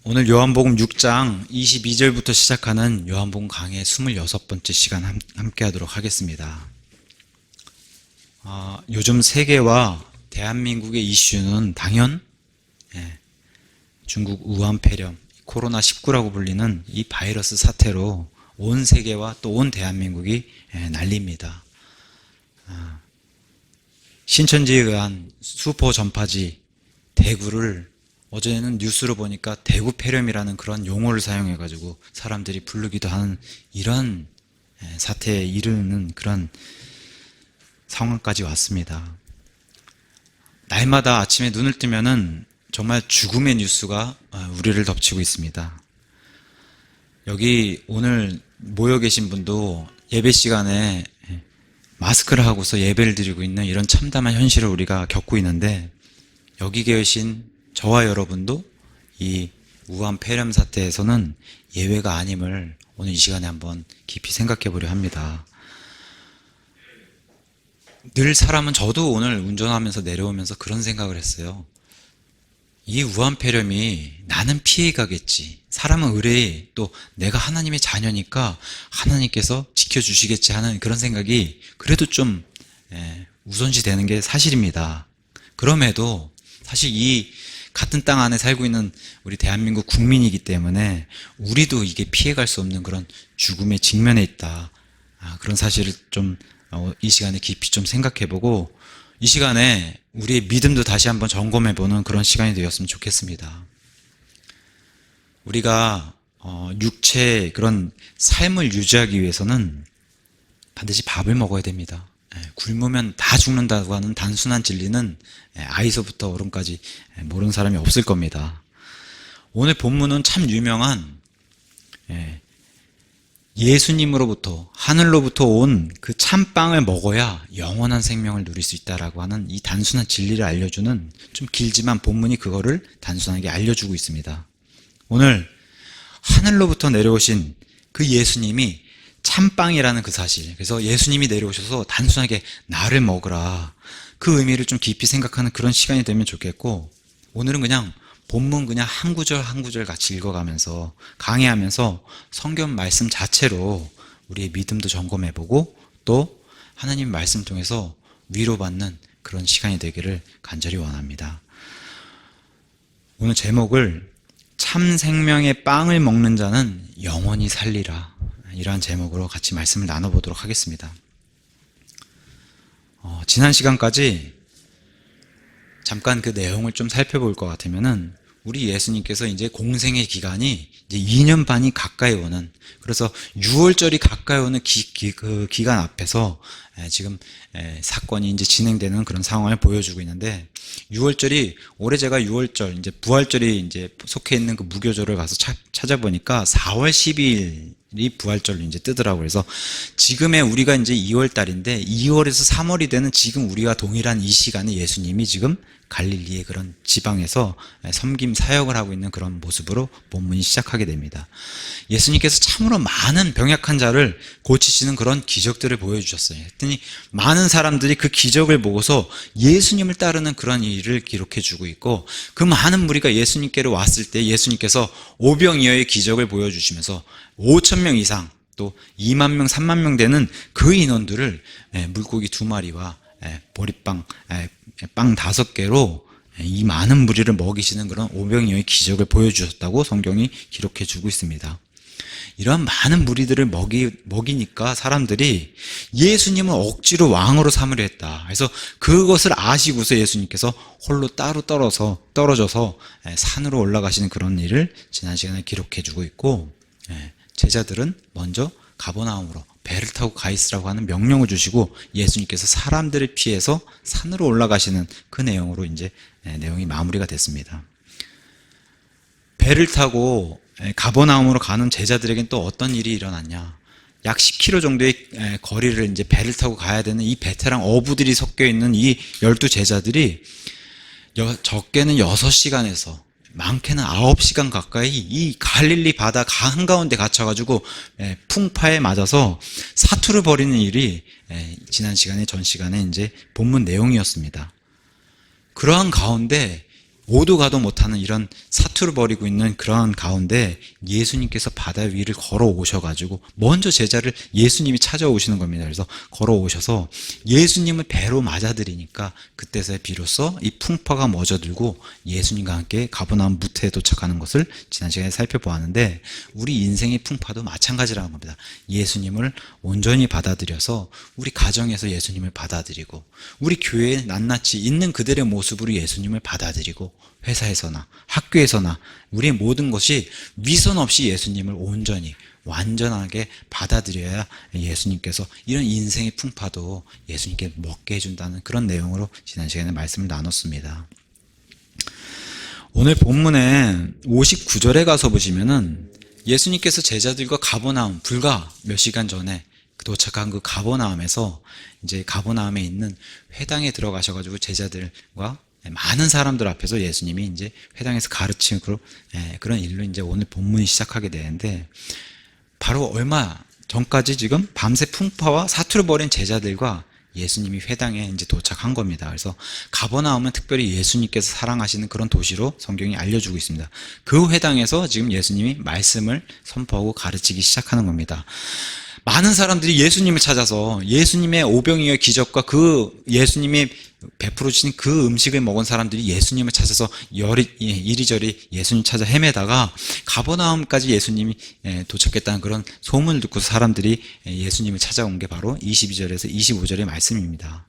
오늘 요한복음 6장 22절부터 시작하는 요한복음 강의 26번째 시간 함께 하도록 하겠습니다. 요즘 세계와 대한민국의 이슈는 당연 중국 우한 폐렴, 코로나19라고 불리는 이 바이러스 사태로 온 세계와 또 온 대한민국이 난립니다. 신천지에 의한 수포 전파지 대구를 어제는 뉴스로 보니까 대구 폐렴이라는 그런 용어를 사용해가지고 사람들이 부르기도 하는 이런 사태에 이르는 그런 상황까지 왔습니다. 날마다 아침에 눈을 뜨면은 정말 죽음의 뉴스가 우리를 덮치고 있습니다. 여기 오늘 모여 계신 분도 예배 시간에 마스크를 하고서 예배를 드리고 있는 이런 참담한 현실을 우리가 겪고 있는데, 여기 계신 저와 여러분도 이 우한 폐렴 사태에서는 예외가 아님을 오늘 이 시간에 한번 깊이 생각해 보려 합니다. 늘 사람은, 저도 오늘 운전하면서 내려오면서 그런 생각을 했어요. 이 우한 폐렴이 나는 피해 가겠지, 사람은 의뢰, 또 내가 하나님의 자녀니까 하나님께서 지켜주시겠지 하는 그런 생각이 그래도 좀 우선시 되는 게 사실입니다. 그럼에도 사실 이 같은 땅 안에 살고 있는 우리 대한민국 국민이기 때문에 우리도 이게 피해갈 수 없는 그런 죽음의 직면에 있다, 그런 사실을 좀 이 시간에 깊이 좀 생각해보고, 이 시간에 우리의 믿음도 다시 한번 점검해보는 그런 시간이 되었으면 좋겠습니다. 우리가 육체의 그런 삶을 유지하기 위해서는 반드시 밥을 먹어야 됩니다. 굶으면 다 죽는다고 하는 단순한 진리는 아이서부터 어른까지 모르는 사람이 없을 겁니다. 오늘 본문은 참 유명한 예수님으로부터, 하늘로부터 온 그 참빵을 먹어야 영원한 생명을 누릴 수 있다라고 하는 이 단순한 진리를 알려주는, 좀 길지만 본문이 그거를 단순하게 알려주고 있습니다. 오늘 하늘로부터 내려오신 그 예수님이 참빵이라는 그 사실, 그래서 예수님이 내려오셔서 단순하게 나를 먹으라, 그 의미를 좀 깊이 생각하는 그런 시간이 되면 좋겠고, 오늘은 그냥 본문 그냥 한 구절 한 구절 같이 읽어가면서, 강의하면서 성경 말씀 자체로 우리의 믿음도 점검해보고, 또 하나님 말씀 통해서 위로받는 그런 시간이 되기를 간절히 원합니다. 오늘 제목을 참 생명의 빵을 먹는 자는 영원히 살리라, 이러한 제목으로 같이 말씀을 나눠보도록 하겠습니다. 지난 시간까지 잠깐 그 내용을 좀 살펴볼 것 같으면은, 우리 예수님께서 이제 공생의 기간이 이제 2년 반이 가까이 오는, 그래서 6월절이 가까이 오는 그 기간 앞에서 지금 사건이 이제 진행되는 그런 상황을 보여주고 있는데, 6월절이, 올해 제가 6월절, 이제 부활절이 이제 속해 있는 그 무교절을 가서 찾아보니까 4월 12일이 부활절로 이제 뜨더라고요. 그래서 지금의 우리가 이제 2월 달인데, 2월에서 3월이 되는 지금 우리가 동일한 이 시간에 예수님이 지금 갈릴리의 그런 지방에서 섬김 사역을 하고 있는 그런 모습으로 본문이 시작하게 됩니다. 예수님께서 참으로 많은 병약한 자를 고치시는 그런 기적들을 보여주셨어요. 했더니 많은 사람들이 그 기적을 보고서 예수님을 따르는 그런 일을 기록해주고 있고, 그 많은 무리가 예수님께로 왔을 때 예수님께서 오병이어의 기적을 보여주시면서 5,000명 이상, 또 2만 명, 3만 명 되는 그 인원들을 물고기 2마리와 보리빵 빵 5개로 이 많은 무리를 먹이시는 그런 오병이어의 기적을 보여주셨다고 성경이 기록해주고 있습니다. 이런 많은 무리들을 먹이니까 사람들이 예수님은 억지로 왕으로 삼으려 했다, 그래서 그것을 아시고서 예수님께서 홀로 따로 떨어져서 산으로 올라가시는 그런 일을 지난 시간에 기록해주고 있고, 제자들은 먼저 가버나움으로 배를 타고 가 있으라고 하는 명령을 주시고, 예수님께서 사람들을 피해서 산으로 올라가시는 그 내용으로 이제 내용이 마무리가 됐습니다. 배를 타고 가버나움으로 가는 제자들에겐 또 어떤 일이 일어났냐? 약 10km 정도의 거리를 이제 배를 타고 가야 되는 이 베테랑 어부들이 섞여 있는 이 12제자들이 적게는 6시간에서 많게는 9시간 가까이 이 갈릴리 바다 한가운데 갇혀가지고 풍파에 맞아서 사투를 벌이는 일이 지난 시간에, 전 시간에 이제 본문 내용이었습니다. 그러한 가운데 오도 가도 못하는 이런 사투를 벌이고 있는 그러한 가운데 예수님께서 바다 위를 걸어오셔가지고 먼저 제자를 예수님이 찾아오시는 겁니다. 그래서 걸어오셔서 예수님을 배로 맞아들이니까 그때서야 비로소 이 풍파가 멎어들고 예수님과 함께 가버나움 무태에 도착하는 것을 지난 시간에 살펴보았는데, 우리 인생의 풍파도 마찬가지라는 겁니다. 예수님을 온전히 받아들여서 우리 가정에서 예수님을 받아들이고, 우리 교회에 낱낱이 있는 그들의 모습으로 예수님을 받아들이고, 회사에서나 학교에서나 우리의 모든 것이 위선 없이 예수님을 온전히 완전하게 받아들여야 예수님께서 이런 인생의 풍파도 예수님께 먹게 해준다는 그런 내용으로 지난 시간에 말씀을 나눴습니다. 오늘 본문에 59절에 가서 보시면은 예수님께서 제자들과 가버나움, 불과 몇 시간 전에 도착한 그 가버나움에서 이제 가버나움에 있는 회당에 들어가셔가지고 제자들과 많은 사람들 앞에서 예수님이 이제 회당에서 가르치는 그런 일로 이제 오늘 본문이 시작하게 되는데, 바로 얼마 전까지 지금 밤새 풍파와 사투를 벌인 제자들과 예수님이 회당에 이제 도착한 겁니다. 그래서 가버나움은 특별히 예수님께서 사랑하시는 그런 도시로 성경이 알려주고 있습니다. 그 회당에서 지금 예수님이 말씀을 선포하고 가르치기 시작하는 겁니다. 많은 사람들이 예수님을 찾아서 예수님의 오병이어의 기적과 그 예수님이 베풀어 주신 그 음식을 먹은 사람들이 예수님을 찾아서 이리저리 예수님 찾아 헤매다가 가버나움까지 예수님이 도착했다는 그런 소문을 듣고 사람들이 예수님을 찾아온 게 바로 22절에서 25절의 말씀입니다.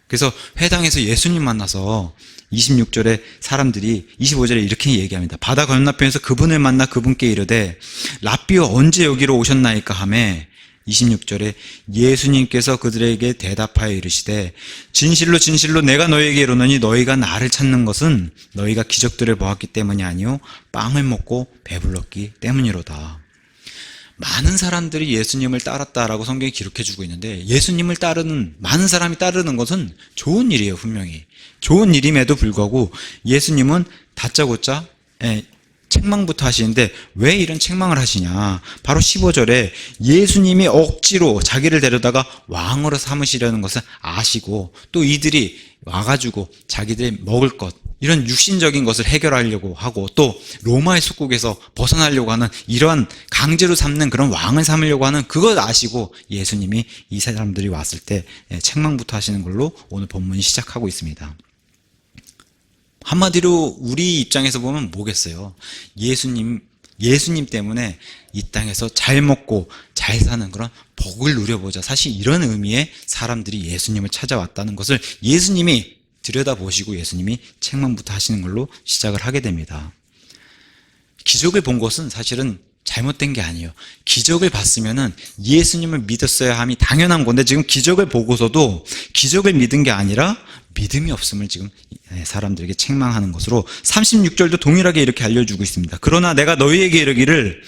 그래서 회당에서 예수님 만나서 26절에 사람들이 25절에 이렇게 얘기합니다. 바다 건너편에서 그분을 만나 그분께 이르되 랍비여 언제 여기로 오셨나이까 하매, 26절에 예수님께서 그들에게 대답하여 이르시되 진실로 진실로 내가 너희에게 이르노니 너희가 나를 찾는 것은 너희가 기적들을 보았기 때문이 아니요 빵을 먹고 배불렀기 때문이로다. 많은 사람들이 예수님을 따랐다라고 성경이 기록해주고 있는데, 예수님을 따르는 많은 사람이 따르는 것은 좋은 일이에요. 분명히 좋은 일임에도 불구하고 예수님은 다짜고짜 책망부터 하시는데, 왜 이런 책망을 하시냐? 바로 15절에 예수님이 억지로 자기를 데려다가 왕으로 삼으시려는 것을 아시고, 또 이들이 와가지고 자기들이 먹을 것, 이런 육신적인 것을 해결하려고 하고, 또 로마의 속국에서 벗어나려고 하는 이러한 강제로 삼는 그런 왕을 삼으려고 하는 그걸 아시고 예수님이 이 사람들이 왔을 때 책망부터 하시는 걸로 오늘 본문이 시작하고 있습니다. 한마디로 우리 입장에서 보면 뭐겠어요? 예수님 때문에 이 땅에서 잘 먹고 잘 사는 그런 복을 누려보자. 사실 이런 의미의 사람들이 예수님을 찾아왔다는 것을 예수님이 들여다보시고 예수님이 책망부터 하시는 걸로 시작을 하게 됩니다. 기적을 본 것은 사실은 잘못된 게 아니에요. 기적을 봤으면은 예수님을 믿었어야 함이 당연한 건데, 지금 기적을 보고서도 기적을 믿은 게 아니라 믿음이 없음을 지금 사람들에게 책망하는 것으로 36절도 동일하게 이렇게 알려주고 있습니다. 그러나 내가 너희에게 이르기를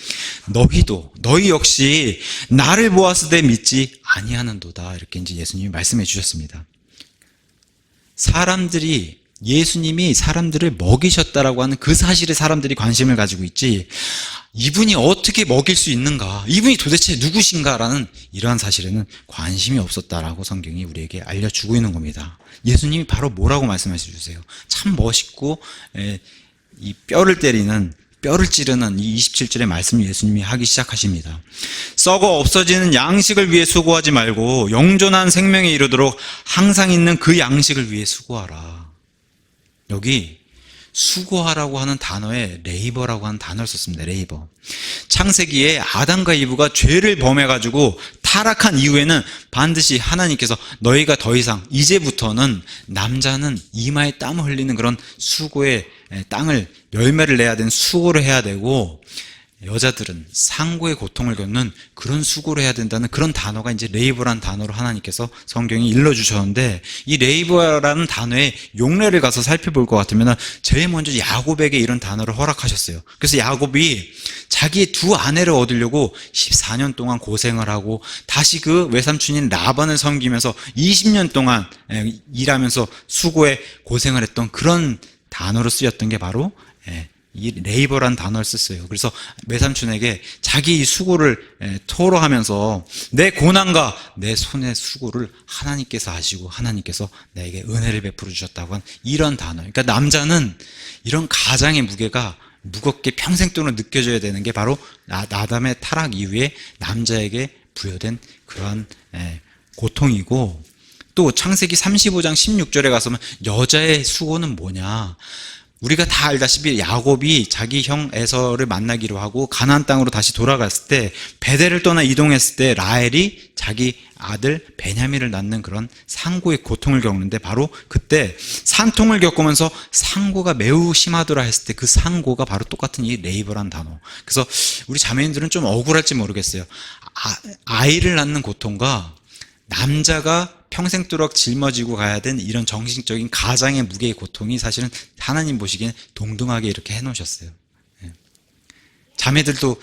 너희 역시 나를 보았으되 믿지 아니하는도다. 이렇게 이제 예수님이 말씀해 주셨습니다. 예수님이 사람들을 먹이셨다라고 하는 그 사실에 사람들이 관심을 가지고 있지, 이분이 어떻게 먹일 수 있는가, 이분이 도대체 누구신가라는 이러한 사실에는 관심이 없었다라고 성경이 우리에게 알려주고 있는 겁니다. 예수님이 바로 뭐라고 말씀하셔 주세요? 참 멋있고 이 뼈를 찌르는 이 27절의 말씀을 예수님이 하기 시작하십니다. 썩어 없어지는 양식을 위해 수고하지 말고 영존한 생명에 이르도록 항상 있는 그 양식을 위해 수고하라. 여기 수고하라고 하는 단어에 레이버라고 하는 단어를 썼습니다. 레이버. 창세기에 아담과 이브가 죄를 범해가지고 타락한 이후에는 반드시 하나님께서 너희가 더 이상 이제부터는 남자는 이마에 땀을 흘리는 그런 수고의 땅을 열매를 내야 되는 수고를 해야 되고, 여자들은 상고의 고통을 겪는 그런 수고를 해야 된다는 그런 단어가 이제 레이버라는 단어로 하나님께서 성경이 일러주셨는데, 이 레이버라는 단어의 용례를 가서 살펴볼 것 같으면 제일 먼저 야곱에게 이런 단어를 허락하셨어요. 그래서 야곱이 자기의 두 아내를 얻으려고 14년 동안 고생을 하고 다시 그 외삼촌인 라반을 섬기면서 20년 동안 일하면서 수고에 고생을 했던 그런 단어로 쓰였던 게 바로 이 레이버라는 단어를 썼어요. 그래서 외삼촌에게 자기 수고를 토로하면서 내 고난과 내 손의 수고를 하나님께서 하시고 하나님께서 내게 은혜를 베풀어 주셨다고 한 이런 단어. 그러니까 남자는 이런 가장의 무게가 무겁게 평생 동안 느껴져야 되는 게 바로 아담의 타락 이후에 남자에게 부여된 그러한 고통이고, 또 창세기 35장 16절에 가서는 여자의 수고는 뭐냐, 우리가 다 알다시피 야곱이 자기 형 에서를 만나기로 하고 가나안 땅으로 다시 돌아갔을 때, 베델을 떠나 이동했을 때 라헬이 자기 아들 베냐민을 낳는 그런 상고의 고통을 겪는데, 바로 그때 산통을 겪으면서 상고가 매우 심하더라 했을 때 그 상고가 바로 똑같은 이 레이버란 단어. 그래서 우리 자매님들은 좀 억울할지 모르겠어요. 아이를 낳는 고통과 남자가 평생도록 짊어지고 가야 된 이런 정신적인 가장의 무게의 고통이 사실은 하나님 보시기엔 동등하게 이렇게 해놓으셨어요. 자매들도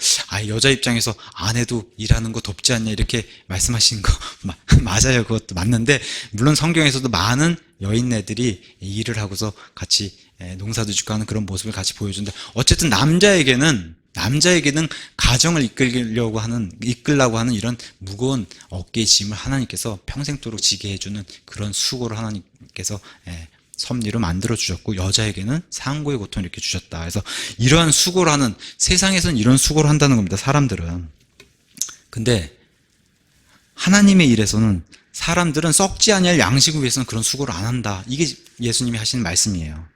여자 입장에서 아내도 일하는 거 덥지 않냐 이렇게 말씀하시는 거 맞아요. 그것도 맞는데, 물론 성경에서도 많은 여인네들이 일을 하고서 같이 농사도 짓고 하는 그런 모습을 같이 보여준다. 어쨌든 남자에게는 가정을 이끌려고 하는 이런 무거운 어깨의 짐을 하나님께서 평생도록 지게 해주는 그런 수고를 하나님께서 섭리로 만들어 주셨고, 여자에게는 상고의 고통을 이렇게 주셨다. 그래서 이러한 수고를 하는, 세상에서는 이런 수고를 한다는 겁니다, 사람들은. 근데 하나님의 일에서는 사람들은 썩지 아니할 양식을 위해서는 그런 수고를 안 한다. 이게 예수님이 하시는 말씀이에요.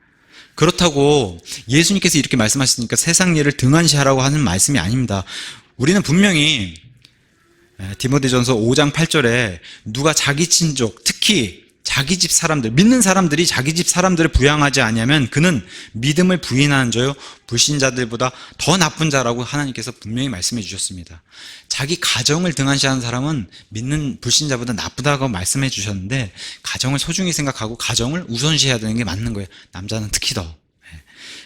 그렇다고 예수님께서 이렇게 말씀하시니까 세상 일을 등한시하라고 하는 말씀이 아닙니다. 우리는 분명히 디모데전서 5장 8절에 누가 자기 친족, 특히 자기 집 사람들, 믿는 사람들이 자기 집 사람들을 부양하지 아니하면 그는 믿음을 부인하는 자요 불신자들보다 더 나쁜 자라고 하나님께서 분명히 말씀해 주셨습니다. 자기 가정을 등한시하는 사람은 믿는 불신자보다 나쁘다고 말씀해 주셨는데, 가정을 소중히 생각하고 가정을 우선시해야 되는 게 맞는 거예요. 남자는 특히 더.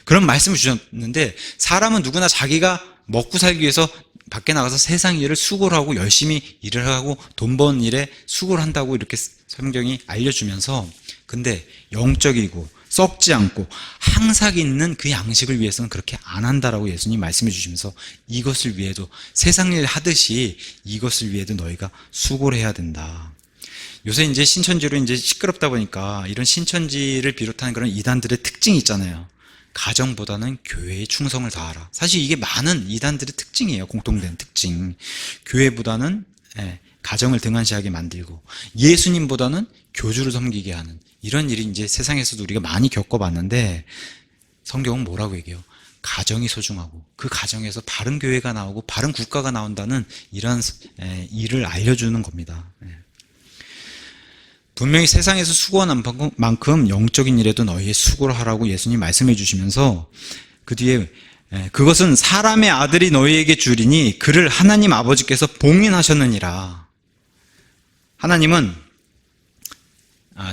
그런 말씀을 주셨는데, 사람은 누구나 자기가 먹고 살기 위해서 밖에 나가서 세상 일을 수고를 하고 열심히 일을 하고 돈 버는 일에 수고를 한다고 이렇게 성경이 알려주면서, 근데 영적이고 썩지 않고 항상 있는 그 양식을 위해서는 그렇게 안 한다라고 예수님 말씀해 주시면서, 이것을 위해도 세상 일 하듯이 이것을 위해도 너희가 수고를 해야 된다. 요새 이제 신천지로 이제 시끄럽다 보니까 이런 신천지를 비롯한 그런 이단들의 특징이 있잖아요. 가정보다는 교회에 충성을 다하라. 사실 이게 많은 이단들의 특징이에요. 공통된 특징. 교회보다는 가정을 등한시하게 만들고, 예수님보다는 교주를 섬기게 하는 이런 일이 이제 세상에서도 우리가 많이 겪어봤는데, 성경은 뭐라고 얘기해요? 가정이 소중하고 그 가정에서 바른 교회가 나오고 바른 국가가 나온다는 이런 일을 알려주는 겁니다. 분명히 세상에서 수고한 만큼 영적인 일에도 너희의 수고를 하라고 예수님 말씀해 주시면서, 그 뒤에 그것은 사람의 아들이 너희에게 주리니 그를 하나님 아버지께서 봉인하셨느니라. 하나님은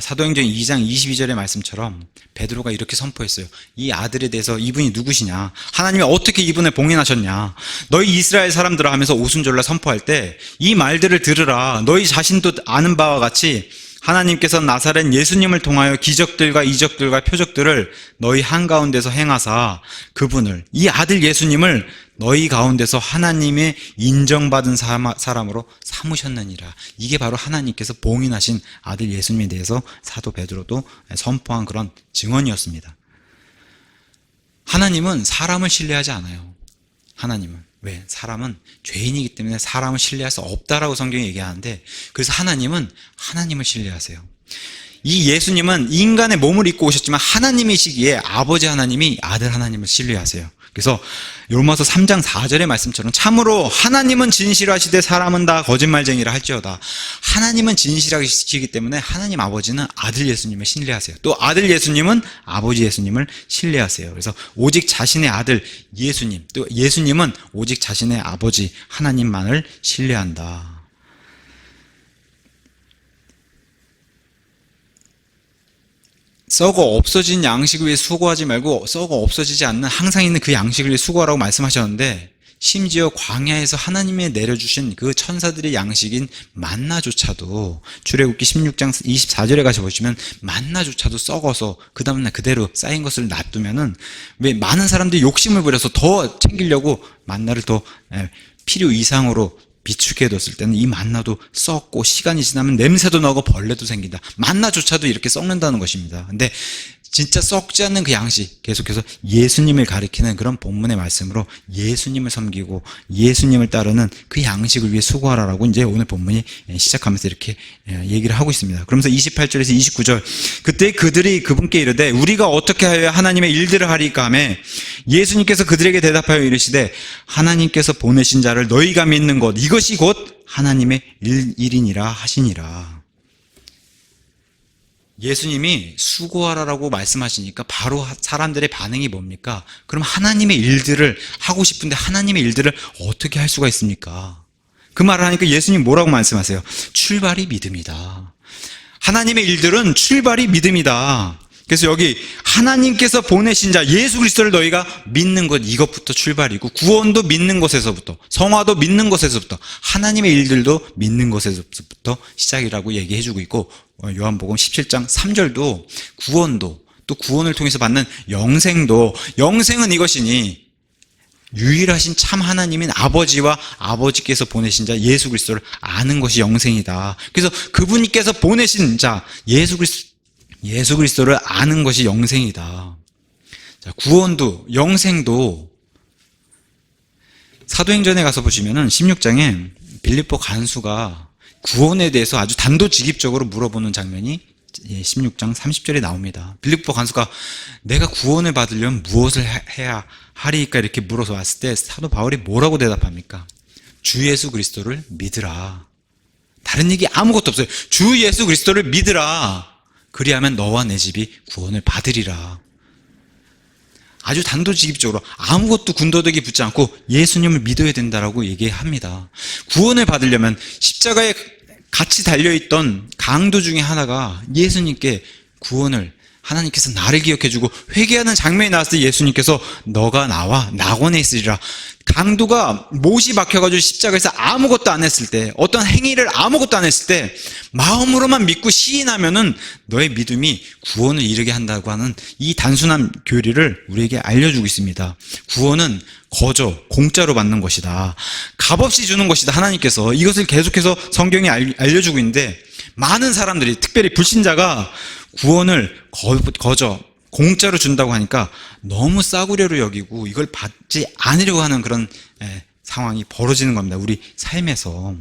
사도행전 2장 22절의 말씀처럼 베드로가 이렇게 선포했어요. 이 아들에 대해서 이분이 누구시냐, 하나님이 어떻게 이분을 봉인하셨냐, 너희 이스라엘 사람들아 하면서 오순절날 선포할 때 이 말들을 들으라. 너희 자신도 아는 바와 같이 하나님께서 나사렛 예수님을 통하여 기적들과 이적들과 표적들을 너희 한가운데서 행하사 그분을, 이 아들 예수님을 너희 가운데서 하나님의 인정받은 사람으로 삼으셨느니라. 이게 바로 하나님께서 봉인하신 아들 예수님에 대해서 사도 베드로도 선포한 그런 증언이었습니다. 하나님은 사람을 신뢰하지 않아요. 하나님은. 왜? 사람은 죄인이기 때문에 사람을 신뢰할 수 없다라고 성경이 얘기하는데, 그래서 하나님은 하나님을 신뢰하세요. 이 예수님은 인간의 몸을 입고 오셨지만 하나님이시기에 아버지 하나님이 아들 하나님을 신뢰하세요. 그래서 로마서 3장 4절의 말씀처럼 참으로 하나님은 진실하시되 사람은 다 거짓말쟁이라 할지어다. 하나님은 진실하시기 때문에 하나님 아버지는 아들 예수님을 신뢰하세요. 또 아들 예수님은 아버지 예수님을 신뢰하세요. 그래서 오직 자신의 아들 예수님, 또 예수님은 오직 자신의 아버지 하나님만을 신뢰한다. 썩어 없어진 양식을 위해 수고하지 말고 썩어 없어지지 않는 항상 있는 그 양식을 위해 수고하라고 말씀하셨는데, 심지어 광야에서 하나님이 내려주신 그 천사들의 양식인 만나조차도 출애굽기 16장 24절에 가서 보시면 만나조차도 썩어서 그 다음날 그대로 쌓인 것을 놔두면은, 왜 많은 사람들이 욕심을 부려서 더 챙기려고 만나를 더 필요 이상으로 비축해 뒀을 때는 이 만나도 썩고 시간이 지나면 냄새도 나고 벌레도 생긴다. 만나조차도 이렇게 썩는다는 것입니다. 근데 진짜 썩지 않는 그 양식, 계속해서 예수님을 가리키는 그런 본문의 말씀으로 예수님을 섬기고 예수님을 따르는 그 양식을 위해 수고하라라고 이제 오늘 본문이 시작하면서 이렇게 얘기를 하고 있습니다. 그러면서 28절에서 29절, 그때 그들이 그분께 이르되 우리가 어떻게 하여 하나님의 일들을 하리까 하매 예수님께서 그들에게 대답하여 이르시되 하나님께서 보내신 자를 너희가 믿는 것 이것이 곧 하나님의 일이니라 하시니라. 예수님이 수고하라라고 말씀하시니까 바로 사람들의 반응이 뭡니까? 그럼 하나님의 일들을 하고 싶은데 하나님의 일들을 어떻게 할 수가 있습니까? 그 말을 하니까 예수님 뭐라고 말씀하세요? 출발이 믿음이다. 하나님의 일들은 출발이 믿음이다. 그래서 여기 하나님께서 보내신 자 예수 그리스도를 너희가 믿는 것, 이것부터 출발이고, 구원도 믿는 것에서부터, 성화도 믿는 것에서부터, 하나님의 일들도 믿는 것에서부터 시작이라고 얘기해주고 있고, 요한복음 17장 3절도 구원도, 또 구원을 통해서 받는 영생도, 영생은 이것이니 유일하신 참 하나님인 아버지와 아버지께서 보내신 자 예수 그리스도를 아는 것이 영생이다. 그래서 그분께서 보내신 자 예수 그리스도를 아는 것이 영생이다. 자, 구원도 영생도 사도행전에 가서 보시면은 16장에 빌립보 간수가 구원에 대해서 아주 단도직입적으로 물어보는 장면이 16장 30절에 나옵니다. 빌립보 간수가 내가 구원을 받으려면 무엇을 해야 하리까 이렇게 물어서 왔을 때 사도 바울이 뭐라고 대답합니까? 주 예수 그리스도를 믿으라. 다른 얘기 아무것도 없어요. 주 예수 그리스도를 믿으라. 그리하면 너와 내 집이 구원을 받으리라. 아주 단도직입적으로 아무것도 군더더기 붙지 않고 예수님을 믿어야 된다라고 얘기합니다. 구원을 받으려면 십자가에 같이 달려있던 강도 중에 하나가 예수님께 구원을, 하나님께서 나를 기억해주고 회개하는 장면이 나왔을 때 예수님께서 너가 나와 낙원에 있으리라. 강도가 못이 박혀가지고 십자가에서 아무것도 안 했을 때, 어떤 행위를 아무것도 안 했을 때 마음으로만 믿고 시인하면은 너의 믿음이 구원을 이루게 한다고 하는 이 단순한 교리를 우리에게 알려주고 있습니다. 구원은 거저 공짜로 받는 것이다. 값없이 주는 것이다. 하나님께서 이것을 계속해서 성경이 알려주고 있는데, 많은 사람들이, 특별히 불신자가 구원을 거저 공짜로 준다고 하니까 너무 싸구려로 여기고 이걸 받지 않으려고 하는 그런 상황이 벌어지는 겁니다. 우리 삶에서.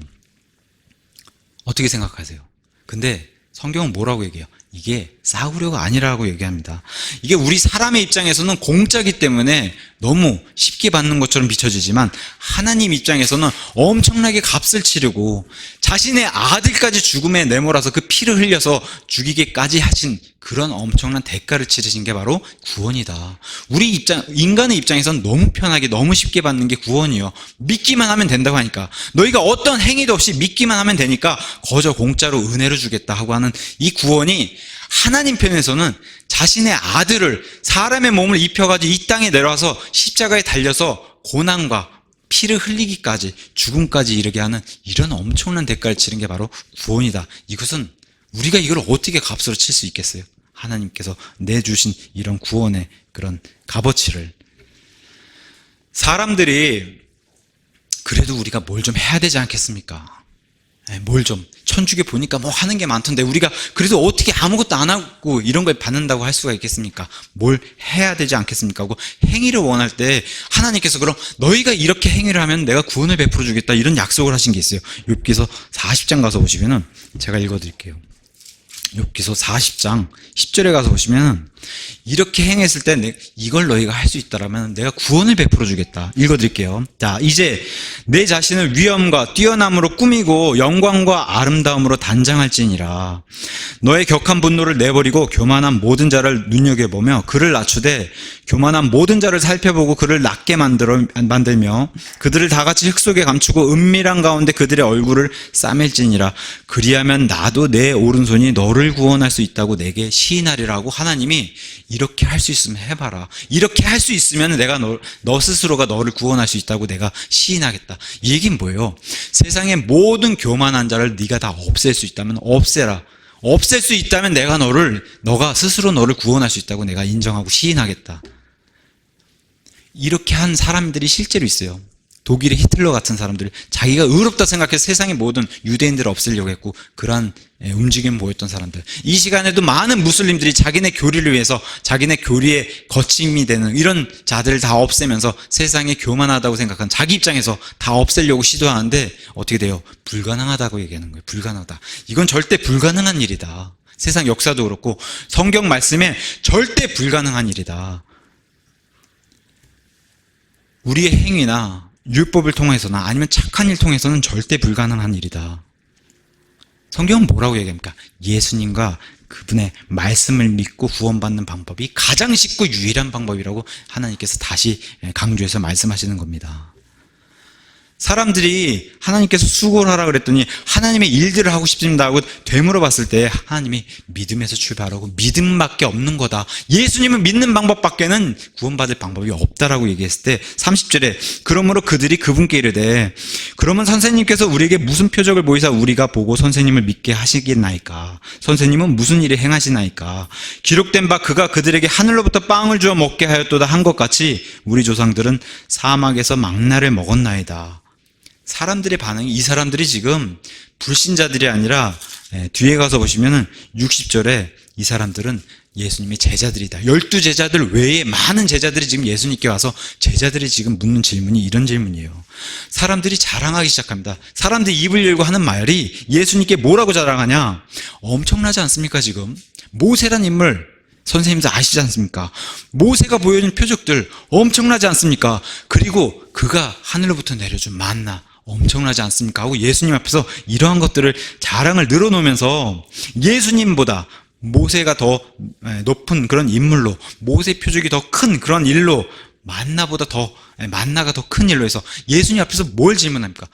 어떻게 생각하세요? 근데 성경은 뭐라고 얘기해요? 이게 싸구려가 아니라고 얘기합니다. 이게 우리 사람의 입장에서는 공짜기 때문에 너무 쉽게 받는 것처럼 비춰지지만, 하나님 입장에서는 엄청나게 값을 치르고 자신의 아들까지 죽음에 내몰아서 그 피를 흘려서 죽이기까지 하신 그런 엄청난 대가를 치르신 게 바로 구원이다. 우리 인간의 입장에서는 너무 편하게 너무 쉽게 받는 게 구원이요. 믿기만 하면 된다고 하니까, 너희가 어떤 행위도 없이 믿기만 하면 되니까 거저 공짜로 은혜를 주겠다 하고 하는 이 구원이, 하나님 편에서는 자신의 아들을, 사람의 몸을 입혀가지고 이 땅에 내려와서 십자가에 달려서 고난과 피를 흘리기까지, 죽음까지 이르게 하는 이런 엄청난 대가를 치른 게 바로 구원이다. 이것은 우리가 이걸 어떻게 값으로 칠 수 있겠어요? 하나님께서 내주신 이런 구원의 그런 값어치를. 사람들이 그래도 우리가 뭘 좀 해야 되지 않겠습니까? 뭘 좀, 천주교 보니까 뭐 하는 게 많던데 우리가 그래도 어떻게 아무것도 안 하고 이런 걸 받는다고 할 수가 있겠습니까? 뭘 해야 되지 않겠습니까? 하고 행위를 원할 때 하나님께서 그럼 너희가 이렇게 행위를 하면 내가 구원을 베풀어 주겠다, 이런 약속을 하신 게 있어요. 욥기서 40장 가서 보시면은, 제가 읽어드릴게요. 욥기서 40장 10절에 가서 보시면, 이렇게 행했을 때 이걸 너희가 할 수 있다라면 내가 구원을 베풀어 주겠다. 읽어드릴게요. 자, 이제 내 자신을 위엄과 뛰어남으로 꾸미고 영광과 아름다움으로 단장할지니라. 너의 격한 분노를 내버리고 교만한 모든 자를 눈여겨보며 그를 낮추되, 교만한 모든 자를 살펴보고 그를 낮게 만들며 그들을 다같이 흙 속에 감추고 은밀한 가운데 그들의 얼굴을 싸맬지니라. 그리하면 나도 내 오른손이 너를 구원할 수 있다고 내게 시인하리라고. 하나님이 이렇게 할 수 있으면 해봐라. 이렇게 할 수 있으면 내가 너 스스로가 너를 구원할 수 있다고 내가 시인하겠다. 이 얘기는 뭐예요? 세상의 모든 교만한 자를 네가 다 없앨 수 있다면 없애라. 없앨 수 있다면 너가 스스로 너를 구원할 수 있다고 내가 인정하고 시인하겠다. 이렇게 한 사람들이 실제로 있어요. 독일의 히틀러 같은 사람들, 자기가 의롭다 생각해서 세상의 모든 유대인들을 없애려고 했고, 그러한 움직임 보였던 사람들. 이 시간에도 많은 무슬림들이 자기네 교리를 위해서 자기네 교리의 거침이 되는 이런 자들을 다 없애면서 세상에 교만하다고 생각한 자기 입장에서 다 없애려고 시도하는데 어떻게 돼요? 불가능하다고 얘기하는 거예요. 불가능하다. 이건 절대 불가능한 일이다. 세상 역사도 그렇고 성경 말씀에 절대 불가능한 일이다. 우리의 행위나 율법을 통해서나 아니면 착한 일 통해서는 절대 불가능한 일이다. 성경은 뭐라고 얘기합니까? 예수님과 그분의 말씀을 믿고 구원받는 방법이 가장 쉽고 유일한 방법이라고 하나님께서 다시 강조해서 말씀하시는 겁니다. 사람들이 하나님께서 수고를 하라 그랬더니 하나님의 일들을 하고 싶습니다 하고 되물어봤을 때 하나님이 믿음에서 출발하고 믿음밖에 없는 거다. 예수님은 믿는 방법밖에는 구원받을 방법이 없다라고 얘기했을 때 30절에 그러므로 그들이 그분께 이르되 그러면 선생님께서 우리에게 무슨 표적을 보이사 우리가 보고 선생님을 믿게 하시겠나이까? 선생님은 무슨 일을 행하시나이까? 기록된 바 그가 그들에게 하늘로부터 빵을 주어 먹게 하였도다 한 것 같이 우리 조상들은 사막에서 망나를 먹었나이다. 사람들의 반응이, 이 사람들이 지금 불신자들이 아니라 뒤에 가서 보시면은 60절에 이 사람들은 예수님의 제자들이다. 12제자들 외에 많은 제자들이 지금 예수님께 와서 제자들이 지금 묻는 질문이 이런 질문이에요. 사람들이 자랑하기 시작합니다. 사람들이 입을 열고 하는 말이 예수님께 뭐라고 자랑하냐? 엄청나지 않습니까 지금? 모세란 인물 선생님들 아시지 않습니까? 모세가 보여준 표적들 엄청나지 않습니까? 그리고 그가 하늘로부터 내려준 만나 엄청나지 않습니까? 하고 예수님 앞에서 이러한 것들을 자랑을 늘어놓으면서 예수님보다 모세가 더 높은 그런 인물로, 모세 표적이 더 큰 그런 일로, 만나가 더 큰 일로 해서 예수님 앞에서 뭘 질문합니까?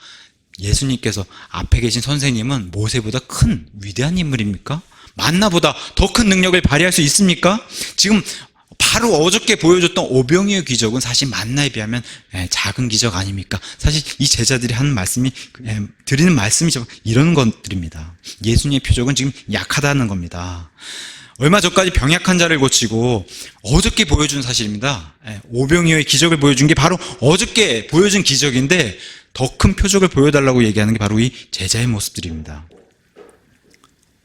예수님께서 앞에 계신 선생님은 모세보다 큰 위대한 인물입니까? 만나보다 더 큰 능력을 발휘할 수 있습니까? 지금 바로 어저께 보여줬던 오병이의 기적은 사실 만나에 비하면 작은 기적 아닙니까? 사실 이 제자들이 하는 말씀이, 드리는 말씀이 이런 것들입니다. 예수님의 표적은 지금 약하다는 겁니다. 얼마 전까지 병약한 자를 고치고 어저께 보여준 사실입니다. 오병이의 기적을 보여준 게 바로 어저께 보여준 기적인데 더 큰 표적을 보여달라고 얘기하는 게 바로 이 제자의 모습들입니다.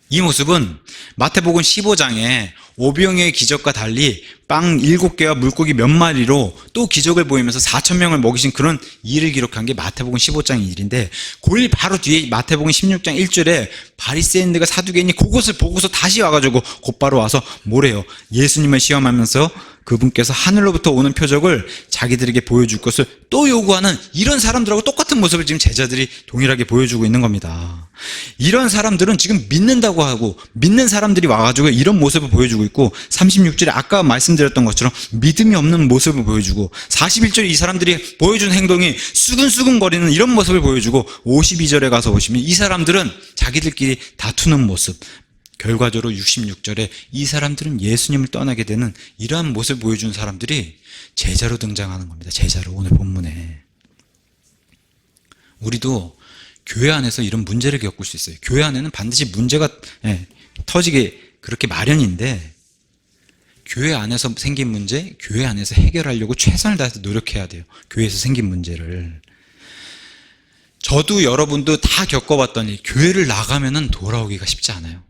이 모습은 마태복음 15장에 오병이의 기적과 달리 빵 7개와 물고기 몇 마리로 또 기적을 보이면서 4,000명을 먹이신 그런 일을 기록한 게 마태복음 15장의 일인데, 그 바로 뒤에 마태복음 16장 1절에 바리새인들과 사두개인이 그것을 보고서 다시 와가지고 곧바로 와서 뭐래요? 예수님을 시험하면서 그분께서 하늘로부터 오는 표적을 자기들에게 보여줄 것을 또 요구하는 이런 사람들하고 똑같은 모습을 지금 제자들이 동일하게 보여주고 있는 겁니다. 이런 사람들은 지금 믿는다고 하고 믿는 사람들이 와가지고 이런 모습을 보여주고 있고, 36절에 아까 말씀드렸던 것처럼 믿음이 없는 모습을 보여주고, 41절에 이 사람들이 보여준 행동이 수근수근거리는 이런 모습을 보여주고, 52절에 가서 보시면 이 사람들은 자기들끼리 다투는 모습, 결과적으로 66절에 이 사람들은 예수님을 떠나게 되는 이러한 모습을 보여준 사람들이 제자로 등장하는 겁니다. 제자로, 오늘 본문에. 우리도 교회 안에서 이런 문제를 겪을 수 있어요. 교회 안에는 반드시 문제가 터지게 그렇게 마련인데, 교회 안에서 생긴 문제, 교회 안에서 해결하려고 최선을 다해서 노력해야 돼요. 교회에서 생긴 문제를. 저도 여러분도 다 겪어봤던 일, 교회를 나가면은 돌아오기가 쉽지 않아요.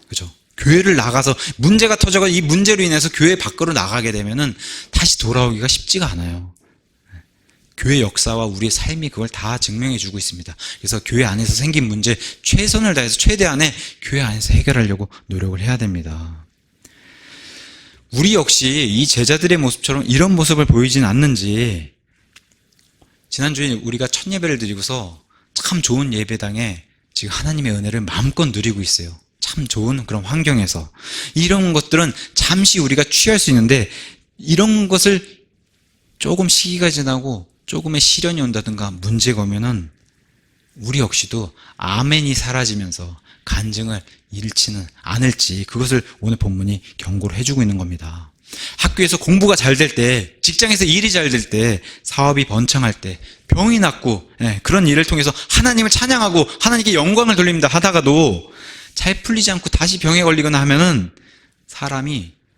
그죠? 교회를 나가서 문제가 터져가 이 문제로 인해서 교회 밖으로 나가게 되면은 다시 돌아오기가 쉽지가 않아요. 교회 역사와 우리의 삶이 그걸 다 증명해 주고 있습니다. 그래서 교회 안에서 생긴 문제 최선을 다해서 최대한의 교회 안에서 해결하려고 노력을 해야 됩니다. 우리 역시 이 제자들의 모습처럼 이런 모습을 보이진 않는지, 지난주에 우리가 첫 예배를 드리고서 참 좋은 예배당에 지금 하나님의 은혜를 마음껏 누리고 있어요. 참 좋은 그런 환경에서. 이런 것들은 잠시 우리가 취할 수 있는데, 이런 것을 조금 시기가 지나고 조금의 시련이 온다든가 문제가 오면은 우리 역시도 아멘이 사라지면서 간증을 잃지는 않을지, 그것을 오늘 본문이 경고를 해주고 있는 겁니다. 학교에서 공부가 잘 될 때, 직장에서 일이 잘 될 때, 사업이 번창할 때, 병이 낫고, 그런 일을 통해서 하나님을 찬양하고 하나님께 영광을 돌립니다 하다가도 잘 풀리지 않고 다시 병에 걸리거나 하면은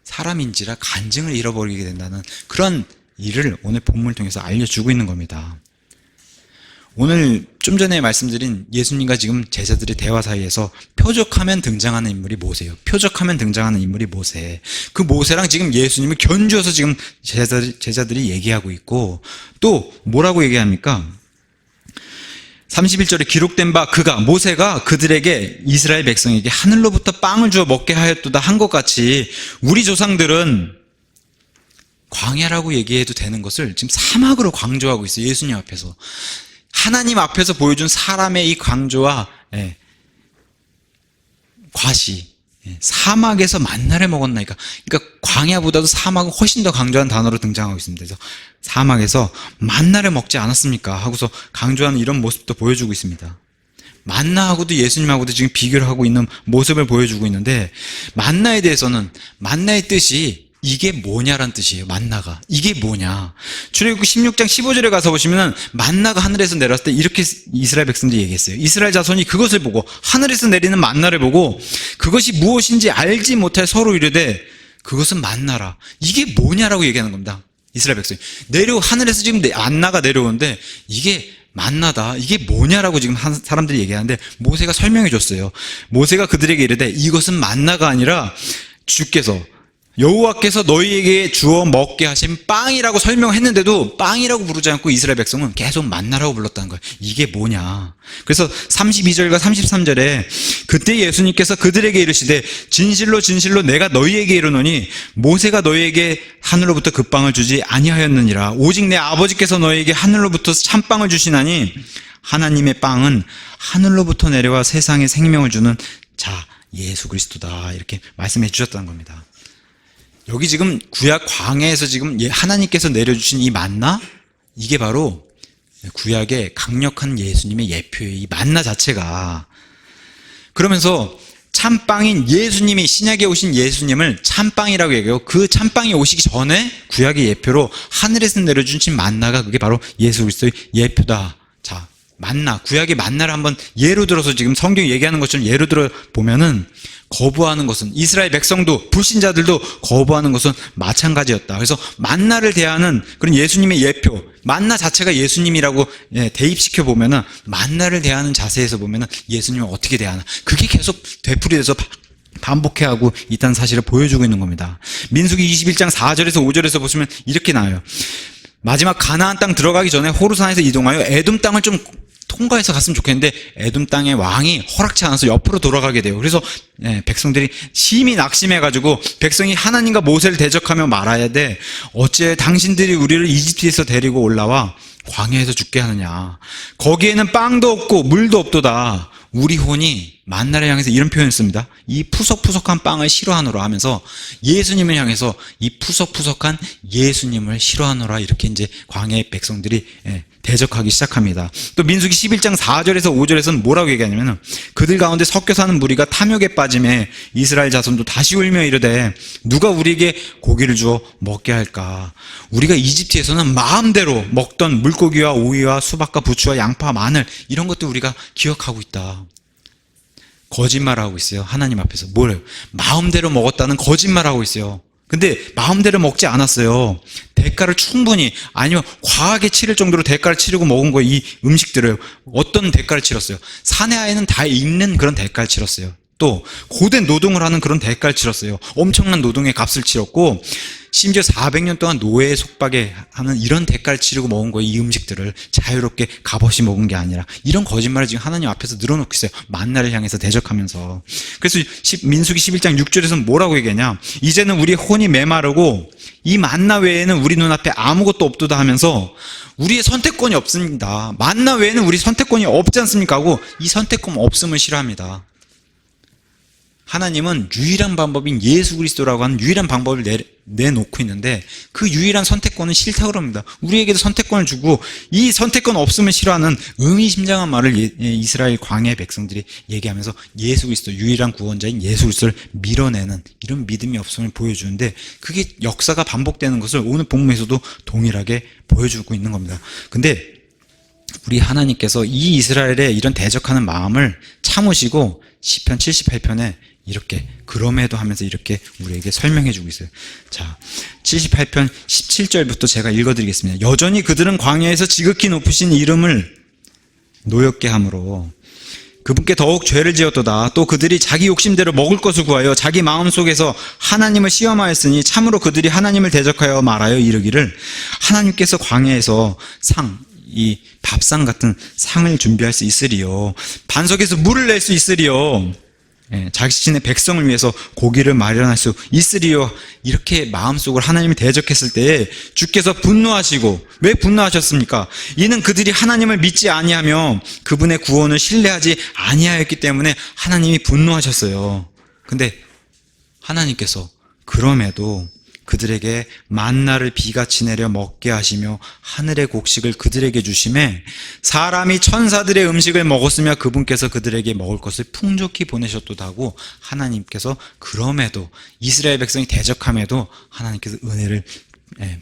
사람인지라 간증을 잃어버리게 된다는 그런 일을 오늘 본문을 통해서 알려주고 있는 겁니다. 오늘 좀 전에 말씀드린 예수님과 지금 제자들의 대화 사이에서 표적하면 등장하는 인물이 모세예요. 표적하면 등장하는 인물이 모세. 그 모세랑 지금 예수님을 견주어서 지금 제자들이 얘기하고 있고, 또 뭐라고 얘기합니까? 31절에 기록된 바 그가, 모세가 그들에게, 이스라엘 백성에게 하늘로부터 빵을 주어 먹게 하였도다 한 것 같이 우리 조상들은 광야라고 얘기해도 되는 것을 지금 사막으로 강조하고 있어요. 예수님 앞에서. 하나님 앞에서 보여준 사람의 이 강조와 과시, 사막에서 만나를 먹었나이까. 그러니까 광야보다도 사막은 훨씬 더 강조한 단어로 등장하고 있습니다. 그래서 사막에서 만나를 먹지 않았습니까? 하고서 강조하는 이런 모습도 보여주고 있습니다. 만나하고도 예수님하고도 지금 비교를 하고 있는 모습을 보여주고 있는데, 만나에 대해서는, 만나의 뜻이 이게 뭐냐란 뜻이에요. 만나가. 이게 뭐냐. 출애굽기 16장 15절에 가서 보시면은 만나가 하늘에서 내렸을 때 이렇게 이스라엘 백성들이 얘기했어요. 이스라엘 자손이 그것을 보고, 하늘에서 내리는 만나를 보고 그것이 무엇인지 알지 못해 서로 이르되 그것은 만나라. 이게 뭐냐라고 얘기하는 겁니다. 이스라엘 백성이. 하늘에서 지금 만나가 내려오는데 이게 만나다. 이게 뭐냐라고 지금 사람들이 얘기하는데, 모세가 설명해 줬어요. 모세가 그들에게 이르되 이것은 만나가 아니라 주께서, 여호와께서 너희에게 주어 먹게 하신 빵이라고 설명했는데도 빵이라고 부르지 않고 이스라엘 백성은 계속 만나라고 불렀다는 거예요. 이게 뭐냐. 그래서 32절과 33절에 그때 예수님께서 그들에게 이르시되 진실로 진실로 내가 너희에게 이르노니 모세가 너희에게 하늘로부터 그 빵을 주지 아니하였느니라. 오직 내 아버지께서 너희에게 하늘로부터 참빵을 주시나니 하나님의 빵은 하늘로부터 내려와 세상에 생명을 주는 자 예수 그리스도다. 이렇게 말씀해 주셨다는 겁니다. 여기 지금 구약 광야에서 지금 하나님께서 내려주신 이 만나, 이게 바로 구약의 강력한 예수님의 예표예요. 이 만나 자체가. 그러면서 참빵인 예수님이, 신약에 오신 예수님을 참빵이라고 얘기하고, 그 참빵이 오시기 전에 구약의 예표로 하늘에서 내려주신 만나가 그게 바로 예수 그리스도의 예표다. 자, 만나, 구약의 만나를 한번 예로 들어서 지금 성경이 얘기하는 것처럼 예로 들어 보면은, 거부하는 것은, 이스라엘 백성도 불신자들도 거부하는 것은 마찬가지였다. 그래서 만나를 대하는 그런 예수님의 예표, 만나 자체가 예수님이라고 대입시켜 보면은, 만나를 대하는 자세에서 보면은 예수님을 어떻게 대하나, 그게 계속 되풀이돼서 반복해하고 있다는 사실을 보여주고 있는 겁니다. 민수기 21장 4절에서 5절에서 보시면 이렇게 나와요. 마지막 가나안 땅 들어가기 전에 호르산에서 이동하여 에돔 땅을 좀 통과해서 갔으면 좋겠는데, 에돔 땅의 왕이 허락치 않아서 옆으로 돌아가게 돼요. 그래서 백성들이 심히 낙심해가지고, 백성이 하나님과 모세를 대적하며 말아야 돼. 어째 당신들이 우리를 이집트에서 데리고 올라와 광야에서 죽게 하느냐. 거기에는 빵도 없고 물도 없도다. 우리 혼이, 만나를 향해서 이런 표현을 씁니다. 이 푸석푸석한 빵을 싫어하노라 하면서 예수님을 향해서 이 푸석푸석한 예수님을 싫어하노라, 이렇게 이제 광야의 백성들이 대적하기 시작합니다. 또 민수기 11장 4절에서 5절에서는 뭐라고 얘기하냐면, 그들 가운데 섞여 사는 무리가 탐욕에 빠짐에 이스라엘 자손도 다시 울며 이르되 누가 우리에게 고기를 주어 먹게 할까. 우리가 이집트에서는 마음대로 먹던 물고기와 오이와 수박과 부추와 양파, 마늘, 이런 것도 우리가 기억하고 있다. 거짓말하고 있어요. 하나님 앞에서. 뭐래요? 마음대로 먹었다는 거짓말하고 있어요. 근데 마음대로 먹지 않았어요. 대가를 충분히, 아니면 과하게 치를 정도로 대가를 치르고 먹은 거예요. 이 음식들을. 어떤 대가를 치렀어요? 사내 하에는 다 익는 그런 대가를 치렀어요. 또 고된 노동을 하는 그런 대가를 치렀어요. 엄청난 노동의 값을 치렀고, 심지어 400년 동안 노예의 속박에 하는 이런 대가를 치르고 먹은 거예요. 이 음식들을 자유롭게 값없이 먹은 게 아니라. 이런 거짓말을 지금 하나님 앞에서 늘어놓고 있어요. 만나를 향해서 대적하면서. 그래서 민수기 11장 6절에서는 뭐라고 얘기하냐. 이제는 우리 혼이 메마르고 이 만나 외에는 우리 눈앞에 아무것도 없도다 하면서 우리의 선택권이 없습니다. 만나 외에는 우리 선택권이 없지 않습니까? 하고 이 선택권 없음을 싫어합니다. 하나님은 유일한 방법인 예수 그리스도라고 하는 유일한 방법을 내놓고 있는데, 그 유일한 선택권은 싫다고 합니다. 우리에게도 선택권을 주고 이 선택권 없음을 싫어하는 의미심장한 말을 이스라엘 광야의 백성들이 얘기하면서 예수 그리스도, 유일한 구원자인 예수 그리스도를 밀어내는 이런 믿음이 없음을 보여주는데, 그게 역사가 반복되는 것을 오늘 본문에서도 동일하게 보여주고 있는 겁니다. 근데 우리 하나님께서 이 이스라엘의 이런 대적하는 마음을 참으시고 시편 78편에 이렇게 그럼에도 하면서 이렇게 우리에게 설명해 주고 있어요. 자, 78편 17절부터 제가 읽어드리겠습니다. 여전히 그들은 광야에서 지극히 높으신 이름을 노엽게 함으로 그분께 더욱 죄를 지었도다. 또 그들이 자기 욕심대로 먹을 것을 구하여 자기 마음속에서 하나님을 시험하였으니 참으로 그들이 하나님을 대적하여 말하여 이르기를 하나님께서 광야에서 이 밥상 같은 상을 준비할 수 있으리요. 반석에서 물을 낼 수 있으리요. 자신의 백성을 위해서 고기를 마련할 수 있으리요. 이렇게 마음속으로 하나님을 대적했을 때에 주께서 분노하시고, 왜 분노하셨습니까? 이는 그들이 하나님을 믿지 아니하며 그분의 구원을 신뢰하지 아니하였기 때문에 하나님이 분노하셨어요. 근데 하나님께서 그럼에도 그들에게 만나를 비같이 내려 먹게 하시며 하늘의 곡식을 그들에게 주심에 사람이 천사들의 음식을 먹었으며 그분께서 그들에게 먹을 것을 풍족히 보내셨도다고 하나님께서 그럼에도 이스라엘 백성이 대적함에도 하나님께서 은혜를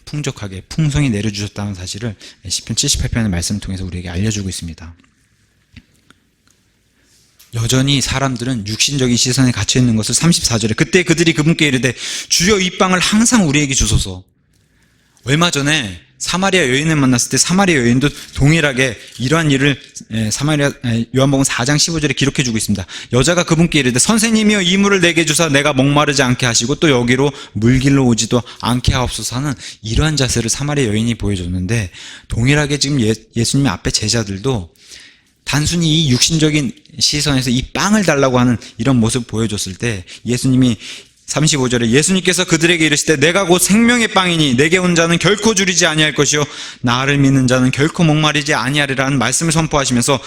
풍족하게 풍성히 내려주셨다는 사실을 시편 78편의 말씀을 통해서 우리에게 알려주고 있습니다. 여전히 사람들은 육신적인 시선에 갇혀있는 것을 34절에 그때 그들이 그분께 이르되 주여 이 빵을 항상 우리에게 주소서. 얼마 전에 사마리아 여인을 만났을 때 사마리아 여인도 동일하게 이러한 일을 요한복음 4장 15절에 기록해주고 있습니다. 여자가 그분께 이르되 선생님이여 이 물을 내게 주사 내가 목마르지 않게 하시고 또 여기로 물길로 오지도 않게 하옵소서 하는 이러한 자세를 사마리아 여인이 보여줬는데, 동일하게 지금 예수님 앞에 제자들도 단순히 이 육신적인 시선에서 이 빵을 달라고 하는 이런 모습을 보여줬을 때 예수님이 35절에 예수님께서 그들에게 이르시되 내가 곧 생명의 빵이니 내게 온 자는 결코 줄이지 아니할 것이요 나를 믿는 자는 결코 목마르지 아니하리라는 말씀을 선포하시면서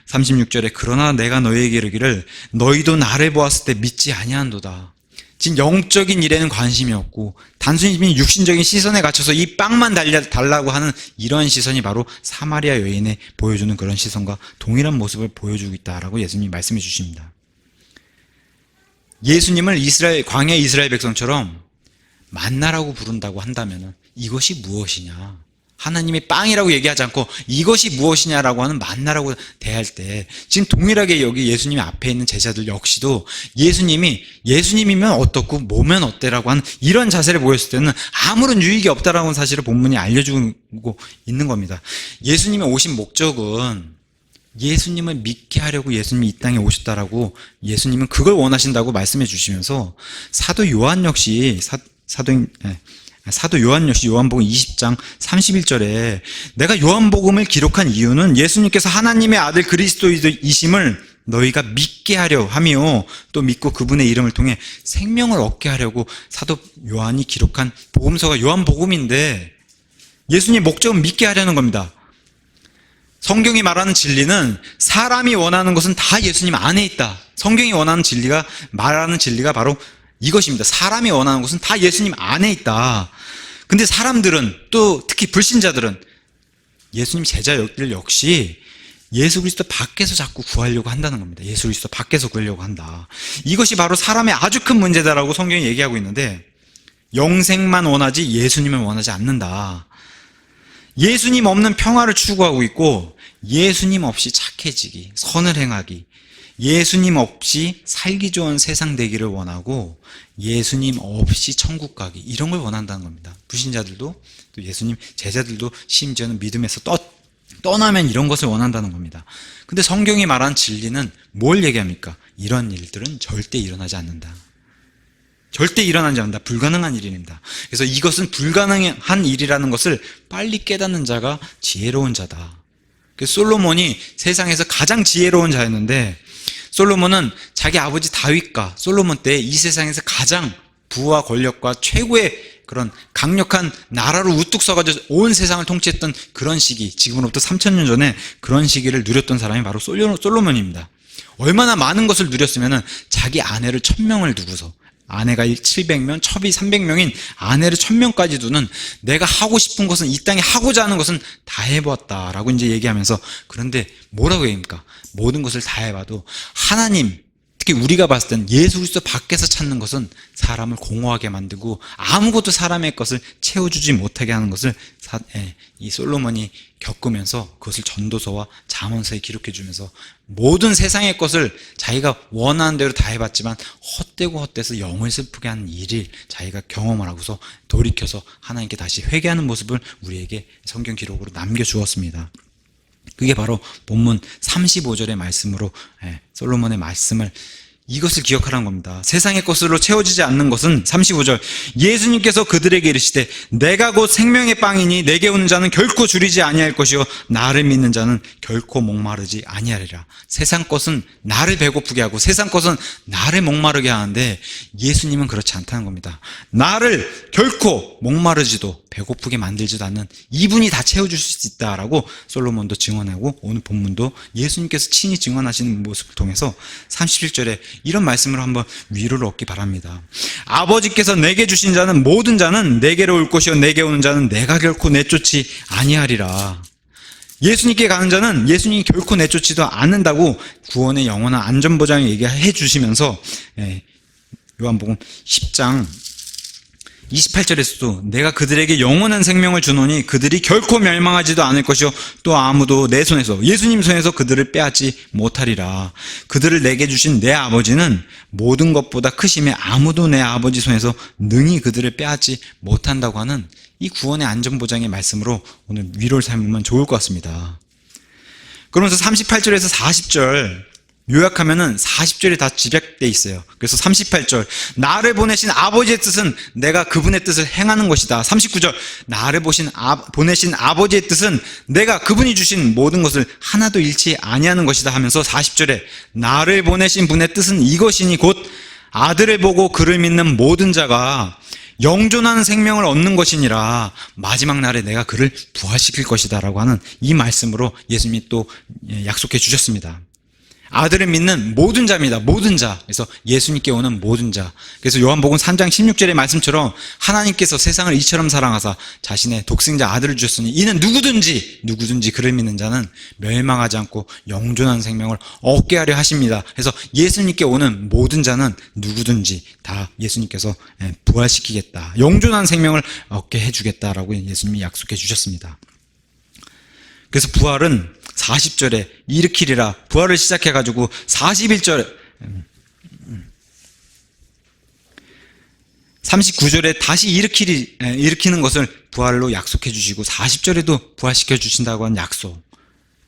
36절에 그러나 내가 너희에게 이르기를 너희도 나를 보았을 때 믿지 아니한도다. 지금 영적인 일에는 관심이 없고 단순히 육신적인 시선에 갇혀서 이 빵만 달라고 하는 이러한 시선이 바로 사마리아 여인에 보여주는 그런 시선과 동일한 모습을 보여주고 있다라고 예수님이 말씀해 주십니다. 예수님을 광야 이스라엘 백성처럼 만나라고 부른다고 한다면 이것이 무엇이냐? 하나님의 빵이라고 얘기하지 않고 이것이 무엇이냐라고 하는 만나라고 대할 때 지금 동일하게 여기 예수님 앞에 있는 제자들 역시도 예수님이면 어떻고 뭐면 어때라고 하는 이런 자세를 보였을 때는 아무런 유익이 없다라고 하는 사실을 본문이 알려주고 있는 겁니다. 예수님이 오신 목적은 예수님을 믿게 하려고 예수님이 이 땅에 오셨다라고 예수님은 그걸 원하신다고 말씀해 주시면서 사도 요한 역시 요한복음 20장 31절에 내가 요한복음을 기록한 이유는 예수님께서 하나님의 아들 그리스도이심을 너희가 믿게 하려 하며 또 믿고 그분의 이름을 통해 생명을 얻게 하려고 사도 요한이 기록한 복음서가 요한복음인데 예수님의 목적은 믿게 하려는 겁니다. 성경이 말하는 진리는 사람이 원하는 것은 다 예수님 안에 있다. 성경이 말하는 진리가 바로 이것입니다. 사람이 원하는 것은 다 예수님 안에 있다. 근데 사람들은 또 특히 불신자들은 예수님 제자들 역시 예수 그리스도 밖에서 자꾸 구하려고 한다는 겁니다. 예수 그리스도 밖에서 구하려고 한다. 이것이 바로 사람의 아주 큰 문제다라고 성경이 얘기하고 있는데 영생만 원하지 예수님을 원하지 않는다. 예수님 없는 평화를 추구하고 있고 예수님 없이 착해지기, 선을 행하기, 예수님 없이 살기 좋은 세상 되기를 원하고 예수님 없이 천국 가기 이런 걸 원한다는 겁니다. 불신자들도 또 예수님 제자들도 심지어는 믿음에서 떠나면 이런 것을 원한다는 겁니다. 근데 성경이 말한 진리는 뭘 얘기합니까? 이런 일들은 절대 일어나지 않는다. 절대 일어나지 않는다. 불가능한 일입니다. 그래서 이것은 불가능한 일이라는 것을 빨리 깨닫는 자가 지혜로운 자다. 그래서 솔로몬이 세상에서 가장 지혜로운 자였는데 솔로몬은 자기 아버지 다윗과 솔로몬 때 이 세상에서 가장 부와 권력과 최고의 그런 강력한 나라로 우뚝 서가지고 온 세상을 통치했던 그런 시기, 지금으로부터 3000년 전에 그런 시기를 누렸던 사람이 바로 솔로몬입니다. 얼마나 많은 것을 누렸으면 자기 아내를 1000명을 두고서 아내가 700명, 첩이 300명인 아내를 1000명까지 두는 내가 하고 싶은 것은 이 땅에 하고자 하는 것은 다 해보았다라고 이제 얘기하면서 그런데 뭐라고 얘기합니까? 모든 것을 다 해봐도 하나님, 특히 우리가 봤을 땐 예수 그리스도 밖에서 찾는 것은 사람을 공허하게 만들고 아무것도 사람의 것을 채워주지 못하게 하는 것을 이 솔로몬이 겪으면서 그것을 전도서와 잠언서에 기록해주면서 모든 세상의 것을 자기가 원하는 대로 다 해봤지만 헛되고 헛돼서 영을 슬프게 하는 일을 자기가 경험을 하고서 돌이켜서 하나님께 다시 회개하는 모습을 우리에게 성경 기록으로 남겨주었습니다. 그게 바로 본문 35절의 말씀으로 솔로몬의 말씀을 이것을 기억하라는 겁니다. 세상의 것으로 채워지지 않는 것은 35절 예수님께서 그들에게 이르시되 내가 곧 생명의 빵이니 내게 오는 자는 결코 줄이지 아니할 것이요 나를 믿는 자는 결코 목마르지 아니하리라. 세상 것은 나를 배고프게 하고 세상 것은 나를 목마르게 하는데 예수님은 그렇지 않다는 겁니다. 나를 결코 목마르지도 배고프게 만들지도 않는 이분이 다 채워줄 수 있다라고 솔로몬도 증언하고 오늘 본문도 예수님께서 친히 증언하시는 모습을 통해서 37절에 이런 말씀을 한번 위로를 얻기 바랍니다. 아버지께서 내게 주신 자는 모든 자는 내게로 올 것이요 내게 오는 자는 내가 결코 내쫓지 아니하리라. 예수님께 가는 자는 예수님이 결코 내쫓지도 않는다고 구원의 영원한 안전보장을 얘기해 주시면서 요한복음 10장 28절에서도 내가 그들에게 영원한 생명을 주노니 그들이 결코 멸망하지도 않을 것이요 또 아무도 내 손에서 예수님 손에서 그들을 빼앗지 못하리라. 그들을 내게 주신 내 아버지는 모든 것보다 크심에 아무도 내 아버지 손에서 능히 그들을 빼앗지 못한다고 하는 이 구원의 안전보장의 말씀으로 오늘 위로를 삼으면 좋을 것 같습니다. 그러면서 38절에서 40절 요약하면은 40절이 다 집약되어 있어요. 그래서 38절 나를 보내신 아버지의 뜻은 내가 그분의 뜻을 행하는 것이다. 39절 나를 보내신 아버지의 뜻은 내가 그분이 주신 모든 것을 하나도 잃지 아니하는 것이다 하면서 40절에 나를 보내신 분의 뜻은 이것이니 곧 아들을 보고 그를 믿는 모든 자가 영존하는 생명을 얻는 것이니라. 마지막 날에 내가 그를 부활시킬 것이다 라고 하는 이 말씀으로 예수님이 또 약속해 주셨습니다. 아들을 믿는 모든 자입니다. 모든 자. 그래서 예수님께 오는 모든 자. 그래서 요한복음 3장 16절의 말씀처럼 하나님께서 세상을 이처럼 사랑하사 자신의 독생자 아들을 주셨으니 이는 누구든지 그를 믿는 자는 멸망하지 않고 영존한 생명을 얻게 하려 하십니다. 그래서 예수님께 오는 모든 자는 누구든지 다 예수님께서 부활시키겠다. 영존한 생명을 얻게 해주겠다라고 예수님이 약속해 주셨습니다. 그래서 부활은 40절에 일으키리라 부활을 시작해가지고 41절 39절에 다시 일으키는 것을 부활로 약속해 주시고 40절에도 부활시켜 주신다고 한 약속,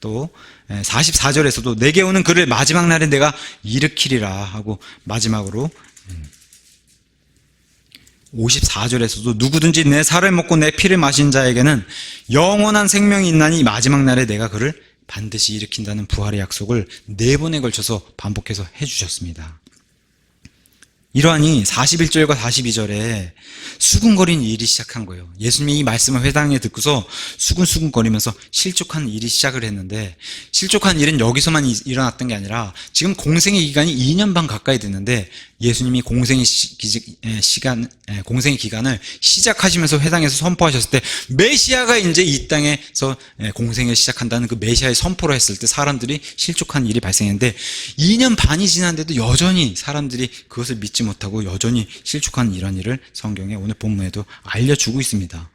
또 44절에서도 내게 오는 그를 마지막 날에 내가 일으키리라 하고 마지막으로 54절에서도 누구든지 내 살을 먹고 내 피를 마신 자에게는 영원한 생명이 있나니 마지막 날에 내가 그를 반드시 일으킨다는 부활의 약속을 4번에 걸쳐서 반복해서 해주셨습니다. 이러하니 41절과 42절에 수군거리는 일이 시작한 거예요. 예수님이 이 말씀을 회당에 듣고서 수군거리면서 실족한 일이 시작을 했는데, 실족한 일은 여기서만 일어났던 게 아니라 지금 공생의 기간이 2년 반 가까이 됐는데 예수님이 공생의 기간을 시작하시면서 회당에서 선포하셨을 때 메시아가 이제 이 땅에서 공생을 시작한다는 그 메시아의 선포를 했을 때 사람들이 실족한 일이 발생했는데 2년 반이 지났는데도 여전히 사람들이 그것을 믿지 못하고 여전히 실족한 이런 일을 성경에 오늘 본문에도 알려주고 있습니다.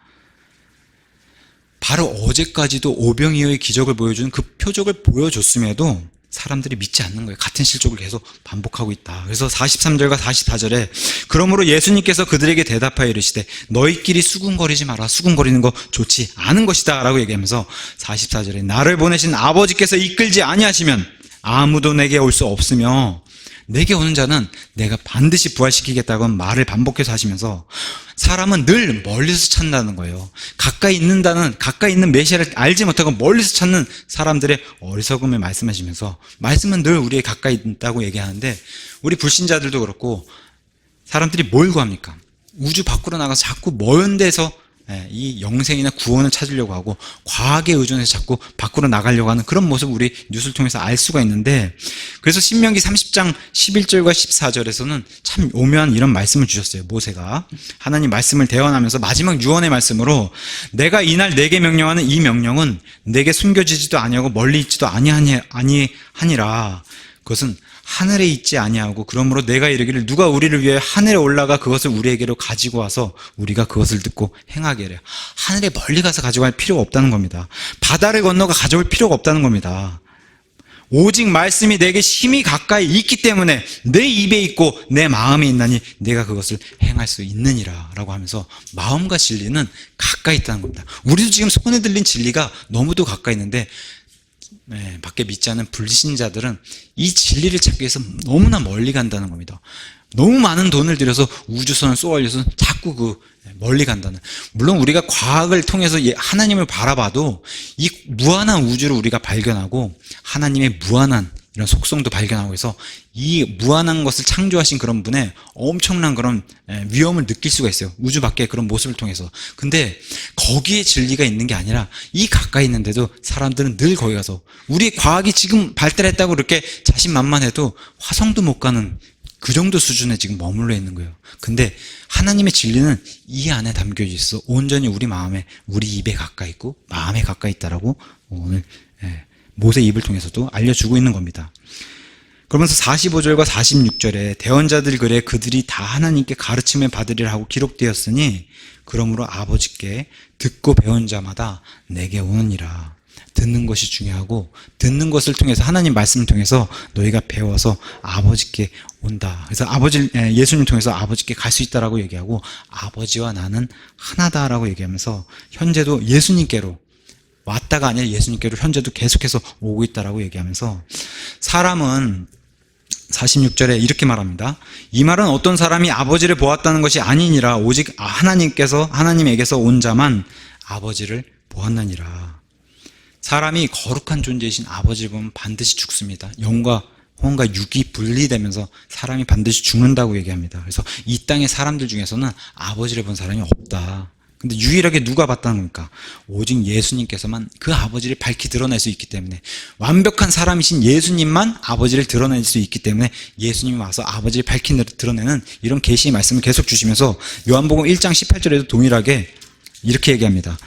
바로 어제까지도 오병이어의 기적을 보여주는 그 표적을 보여줬음에도 사람들이 믿지 않는 거예요. 같은 실족을 계속 반복하고 있다. 그래서 43절과 44절에 그러므로 예수님께서 그들에게 대답하여 이르시되 너희끼리 수군거리지 마라. 수군거리는 거 좋지 않은 것이다 라고 얘기하면서 44절에 나를 보내신 아버지께서 이끌지 아니하시면 아무도 내게 올 수 없으며 내게 오는 자는 내가 반드시 부활시키겠다고 말을 반복해서 하시면서 사람은 늘 멀리서 찾는다는 거예요. 가까이 있는 메시아를 알지 못하고 멀리서 찾는 사람들의 어리석음을 말씀하시면서 말씀은 늘 우리의 가까이 있다고 얘기하는데 우리 불신자들도 그렇고 사람들이 뭘 구합니까? 우주 밖으로 나가서 자꾸 먼 데서 이 영생이나 구원을 찾으려고 하고 과학에 의존해서 자꾸 밖으로 나가려고 하는 그런 모습을 우리 뉴스를 통해서 알 수가 있는데, 그래서 신명기 30장 11절과 14절에서는 참 오묘한 이런 말씀을 주셨어요. 모세가 하나님 말씀을 대언하면서 마지막 유언의 말씀으로 내가 이날 내게 명령하는 이 명령은 내게 숨겨지지도 아니하고 멀리 있지도 아니하니라. 그것은 하늘에 있지 아니하고 그러므로 내가 이르기를 누가 우리를 위해 하늘에 올라가 그것을 우리에게로 가지고 와서 우리가 그것을 듣고 행하게 하려. 하늘에 멀리 가서 가져갈 필요가 없다는 겁니다. 바다를 건너가 가져올 필요가 없다는 겁니다. 오직 말씀이 내게 심히 가까이 있기 때문에 내 입에 있고 내 마음에 있나니 내가 그것을 행할 수 있느니라 라고 하면서 마음과 진리는 가까이 있다는 겁니다. 우리도 지금 손에 들린 진리가 너무도 가까이 있는데 밖에 믿지 않는 불신자들은 이 진리를 찾기 위해서 너무나 멀리 간다는 겁니다. 너무 많은 돈을 들여서 우주선을 쏘아올려서 자꾸 멀리 간다는. 물론 우리가 과학을 통해서 하나님을 바라봐도 이 무한한 우주를 우리가 발견하고 하나님의 무한한 이런 속성도 발견하고 해서 이 무한한 것을 창조하신 그런 분의 엄청난 그런 위엄을 느낄 수가 있어요. 우주 밖의 그런 모습을 통해서. 근데 거기에 진리가 있는 게 아니라 이 가까이 있는데도 사람들은 늘 거기 가서, 우리 과학이 지금 발달했다고 이렇게 자신만만해도 화성도 못 가는 그 정도 수준에 지금 머물러 있는 거예요. 근데 하나님의 진리는 이 안에 담겨져 있어. 온전히 우리 마음에, 우리 입에 가까이 있고 마음에 가까이 있다라고 오늘 모세 입을 통해서도 알려주고 있는 겁니다. 그러면서 45절과 46절에 대언자들 글에 그들이 다 하나님께 가르침을 받으리라 하고 기록되었으니 그러므로 아버지께 듣고 배운 자마다 내게 오느니라. 듣는 것이 중요하고 듣는 것을 통해서 하나님 말씀을 통해서 너희가 배워서 아버지께 온다. 그래서 예수님 통해서 아버지께 갈 수 있다라고 얘기하고 아버지와 나는 하나다라고 얘기하면서 현재도 예수님께로 왔다가 아니라 예수님께로 현재도 계속해서 오고 있다라고 얘기하면서 사람은 46절에 이렇게 말합니다. 이 말은 어떤 사람이 아버지를 보았다는 것이 아니니라 오직 하나님에게서 온 자만 아버지를 보았느니라. 사람이 거룩한 존재이신 아버지를 보면 반드시 죽습니다. 영과 혼과 육이 분리되면서 사람이 반드시 죽는다고 얘기합니다. 그래서 이 땅의 사람들 중에서는 아버지를 본 사람이 없다. 근데 유일하게 누가 봤다는 겁니까? 오직 예수님께서만 그 아버지를 밝히 드러낼 수 있기 때문에, 완벽한 사람이신 예수님만 아버지를 드러낼 수 있기 때문에 예수님이 와서 아버지를 밝히 드러내는 이런 계시의 말씀을 계속 주시면서 요한복음 1장 18절에도 동일하게 이렇게 얘기합니다.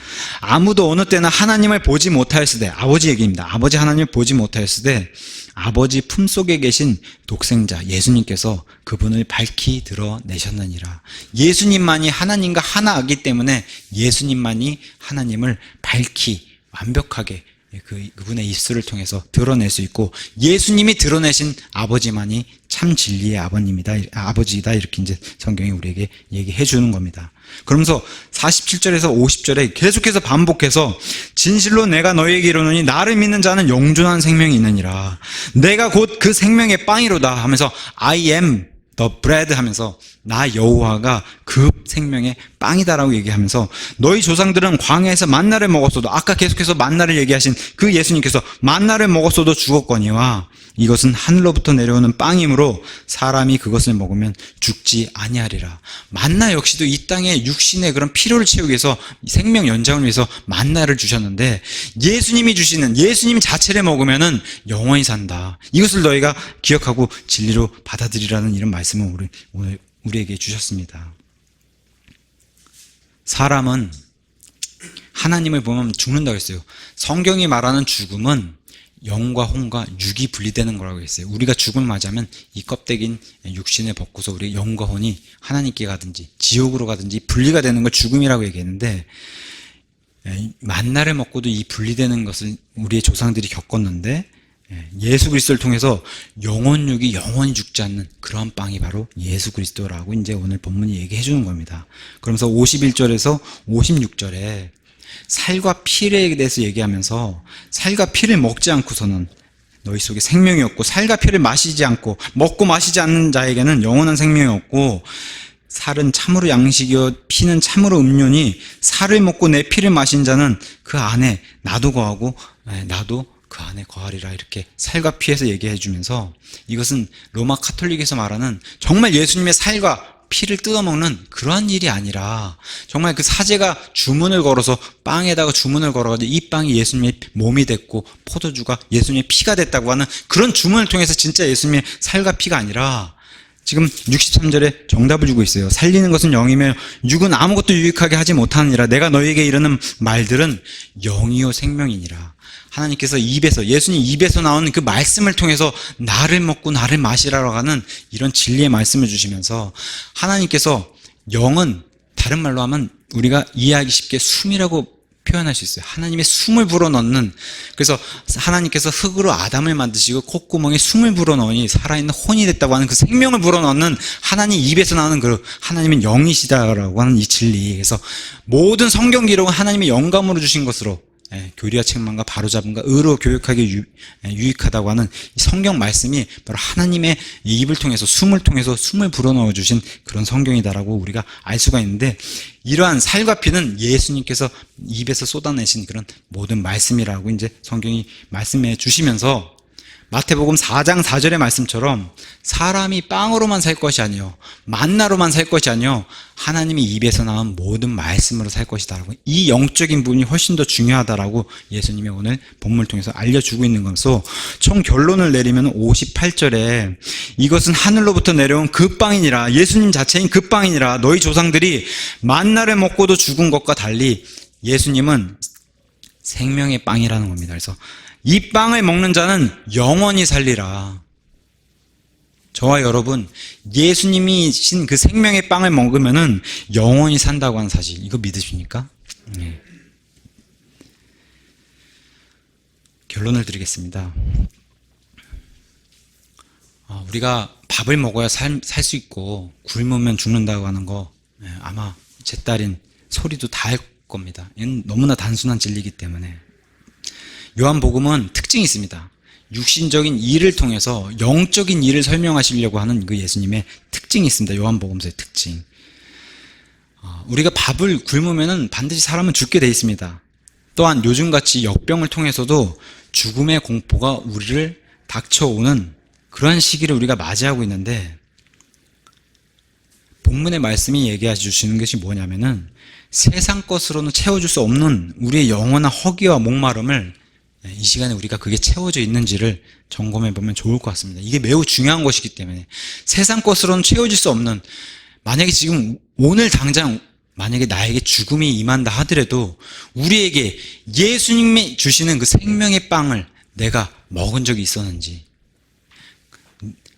아무도 어느 때나 하나님을 보지 못하였으되, 아버지 얘기입니다. 아버지 하나님을 보지 못하였으되 아버지 품속에 계신 독생자 예수님께서 그분을 밝히 드러내셨느니라. 예수님만이 하나님과 하나이기 때문에 예수님만이 하나님을 밝히 완벽하게 그분의 입술을 통해서 드러낼 수 있고, 예수님이 드러내신 아버지만이 참 진리의 아버지이다. 이렇게 이제 성경이 우리에게 얘기해 주는 겁니다. 그러면서 47절에서 50절에 계속해서 반복해서 진실로 내가 너희에게 이르노니 나를 믿는 자는 영존한 생명이 있느니라. 내가 곧 그 생명의 빵이로다 하면서 I am the bread 하면서 나 여호와가 그 생명의 빵이다라고 얘기하면서 너희 조상들은 광야에서 만나를 먹었어도, 아까 계속해서 만나를 얘기하신 그 예수님께서 만나를 먹었어도 죽었거니와 이것은 하늘로부터 내려오는 빵이므로 사람이 그것을 먹으면 죽지 아니하리라. 만나 역시도 이 땅에 육신의 그런 필요를 채우기 위해서, 생명 연장을 위해서 만나를 주셨는데 예수님이 주시는 예수님 자체를 먹으면은 영원히 산다. 이것을 너희가 기억하고 진리로 받아들이라는 이런 말씀을 오늘 우리에게 주셨습니다. 사람은 하나님을 보면 죽는다고 했어요. 성경이 말하는 죽음은 영과 혼과 육이 분리되는 거라고 했어요. 우리가 죽음을 맞이하면 이 껍데기인 육신을 벗고서 우리 영과 혼이 하나님께 가든지 지옥으로 가든지 분리가 되는 걸 죽음이라고 얘기했는데, 만나를 먹고도 이 분리되는 것을 우리의 조상들이 겪었는데 예수 그리스도를 통해서 영혼육이 영원히 죽지 않는 그러한 빵이 바로 예수 그리스도라고 이제 오늘 본문이 얘기해 주는 겁니다. 그러면서 51절에서 56절에 살과 피에 대해서 얘기하면서 살과 피를 먹지 않고서는 너희 속에 생명이 없고, 살과 피를 마시지 않고 먹고 마시지 않는 자에게는 영원한 생명이 없고, 살은 참으로 양식이요 피는 참으로 음료니 살을 먹고 내 피를 마신 자는 그 안에 나도 거하고 나도 그 안에 거하리라. 이렇게 살과 피에서 얘기해 주면서 이것은 로마 카톨릭에서 말하는 정말 예수님의 살과 피를 뜯어먹는 그러한 일이 아니라, 정말 그 사제가 주문을 걸어서 빵에다가 주문을 걸어가지고 이 빵이 예수님의 몸이 됐고 포도주가 예수님의 피가 됐다고 하는 그런 주문을 통해서 진짜 예수님의 살과 피가 아니라, 지금 63절에 정답을 주고 있어요. 살리는 것은 영이며 육은 아무것도 유익하게 하지 못하느니라. 내가 너희에게 이르는 말들은 영이요 생명이니라. 하나님께서 예수님 입에서 나오는 그 말씀을 통해서 나를 먹고 나를 마시라고 하는 이런 진리의 말씀을 주시면서, 하나님께서 영은 다른 말로 하면 우리가 이해하기 쉽게 숨이라고 표현할 수 있어요. 하나님의 숨을 불어넣는, 그래서 하나님께서 흑으로 아담을 만드시고 콧구멍에 숨을 불어넣으니 살아있는 혼이 됐다고 하는 그 생명을 불어넣는 하나님 입에서 나오는 그 하나님은 영이시다라고 하는 이 진리. 그래서 모든 성경 기록은 하나님의 영감으로 주신 것으로 교리와 책망과 바로잡음과 의로 교육하기 유익하다고 하는 이 성경 말씀이 바로 하나님의 입을 통해서 숨을 불어넣어 주신 그런 성경이다라고 우리가 알 수가 있는데, 이러한 살과 피는 예수님께서 입에서 쏟아내신 그런 모든 말씀이라고 이제 성경이 말씀해 주시면서, 마태복음 4장 4절의 말씀처럼 사람이 빵으로만 살 것이 아니요 만나로만 살 것이 아니요 하나님의 입에서 나온 모든 말씀으로 살 것이다라고, 이 영적인 부분이 훨씬 더 중요하다라고 예수님이 오늘 본문을 통해서 알려주고 있는 것으로, 총 결론을 내리면 58절에 이것은 하늘로부터 내려온 그 빵이니라, 예수님 자체인 그 빵이니라, 너희 조상들이 만나를 먹고도 죽은 것과 달리 예수님은 생명의 빵이라는 겁니다. 그래서 이 빵을 먹는 자는 영원히 살리라. 저와 여러분, 예수님이신 그 생명의 빵을 먹으면은 영원히 산다고 하는 사실, 이거 믿으십니까? 네. 결론을 드리겠습니다. 우리가 밥을 먹어야 살 수 있고 굶으면 죽는다고 하는 거, 아마 제 딸인 소리도 다 할 겁니다. 이건 너무나 단순한 진리이기 때문에. 요한복음은 특징이 있습니다. 육신적인 일을 통해서 영적인 일을 설명하시려고 하는 그 예수님의 특징이 있습니다. 요한복음서의 특징. 우리가 밥을 굶으면 반드시 사람은 죽게 돼 있습니다. 또한 요즘같이 역병을 통해서도 죽음의 공포가 우리를 닥쳐오는 그런 시기를 우리가 맞이하고 있는데, 본문의 말씀이 얘기해 주시는 것이 뭐냐면은, 세상 것으로는 채워줄 수 없는 우리의 영원한 허기와 목마름을 이 시간에 우리가 그게 채워져 있는지를 점검해 보면 좋을 것 같습니다. 이게 매우 중요한 것이기 때문에, 세상 것으로는 채워질 수 없는, 만약에 지금 오늘 당장 만약에 나에게 죽음이 임한다 하더라도 우리에게 예수님이 주시는 그 생명의 빵을 내가 먹은 적이 있었는지,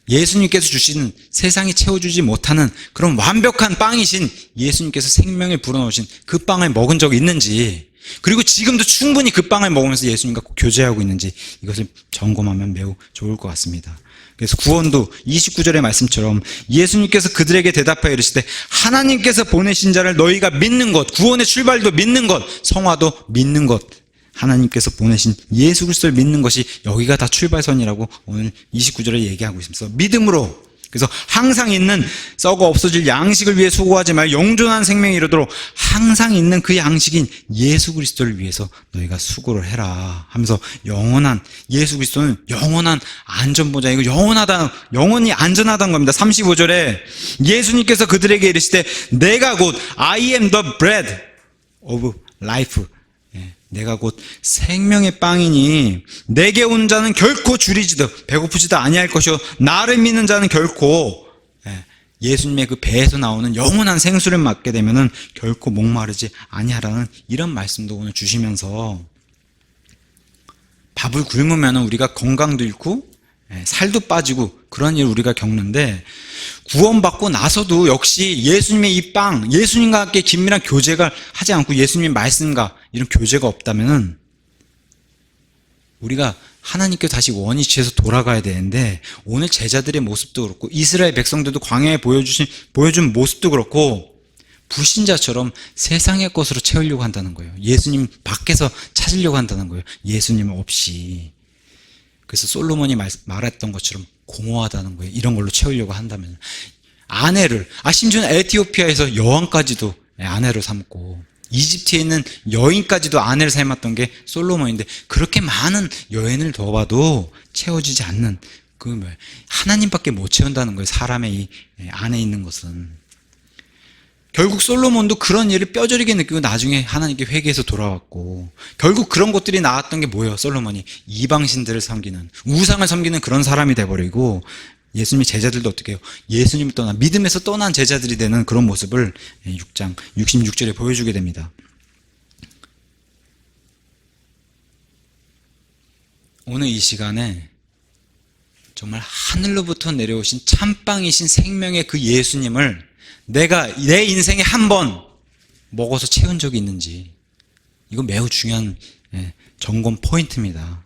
예수님께서 주시는 세상이 채워주지 못하는 그런 완벽한 빵이신 예수님께서 생명을 불어넣으신 그 빵을 먹은 적이 있는지, 그리고 지금도 충분히 그 빵을 먹으면서 예수님과 교제하고 있는지, 이것을 점검하면 매우 좋을 것 같습니다. 그래서 구원도 29절의 말씀처럼 예수님께서 그들에게 대답하여 이르시되 하나님께서 보내신 자를 너희가 믿는 것, 구원의 출발도 믿는 것, 성화도 믿는 것, 하나님께서 보내신 예수 그리스도를 믿는 것이 여기가 다 출발선이라고 오늘 29절에 얘기하고 있습니다. 믿음으로, 그래서 항상 있는 썩어 없어질 양식을 위해 수고하지 말고 영존한 생명이 이르도록 항상 있는 그 양식인 예수 그리스도를 위해서 너희가 수고를 해라 하면서, 영원한 예수 그리스도는 영원한 안전보장이고 영원히 안전하다는 겁니다. 35절에 예수님께서 그들에게 이르시되 내가 곧 I am the bread of life, 내가 곧 생명의 빵이니 내게 온 자는 결코 줄이지도 배고프지도 아니할 것이요 나를 믿는 자는 결코, 예수님의 그 배에서 나오는 영원한 생수를 맞게 되면은 결코 목마르지 아니하라는 이런 말씀도 오늘 주시면서, 밥을 굶으면 우리가 건강도 잃고 살도 빠지고 그런 일을 우리가 겪는데, 구원받고 나서도 역시 예수님의 이 빵, 예수님과 함께 긴밀한 교제가 하지 않고 예수님의 말씀과 이런 교제가 없다면은 우리가 하나님께 다시 원위치에서 돌아가야 되는데, 오늘 제자들의 모습도 그렇고 이스라엘 백성들도 광야에 보여준 모습도 그렇고 불신자처럼 세상의 것으로 채우려고 한다는 거예요. 예수님 밖에서 찾으려고 한다는 거예요. 예수님 없이. 그래서 솔로몬이 말했던 것처럼 공허하다는 거예요. 이런 걸로 채우려고 한다면 아내를, 심지어는 에티오피아에서 여왕까지도 아내로 삼고 이집트에 있는 여인까지도 아내를 삼았던 게 솔로몬인데, 그렇게 많은 여인을 더 봐도 채워지지 않는 그 하나님밖에 못 채운다는 거예요. 사람의 이 안에 있는 것은. 결국 솔로몬도 그런 일을 뼈저리게 느끼고 나중에 하나님께 회개해서 돌아왔고, 결국 그런 것들이 나왔던 게 뭐예요? 솔로몬이 이방신들을 섬기는, 우상을 섬기는 그런 사람이 돼버리고, 예수님의 제자들도 어떻게 해요? 예수님을 떠난, 믿음에서 떠난 제자들이 되는 그런 모습을 6장 66절에 보여주게 됩니다. 오늘 이 시간에 정말 하늘로부터 내려오신 참빵이신 생명의 그 예수님을 내가 내 인생에 한 번 먹어서 채운 적이 있는지, 이거 매우 중요한 점검 포인트입니다.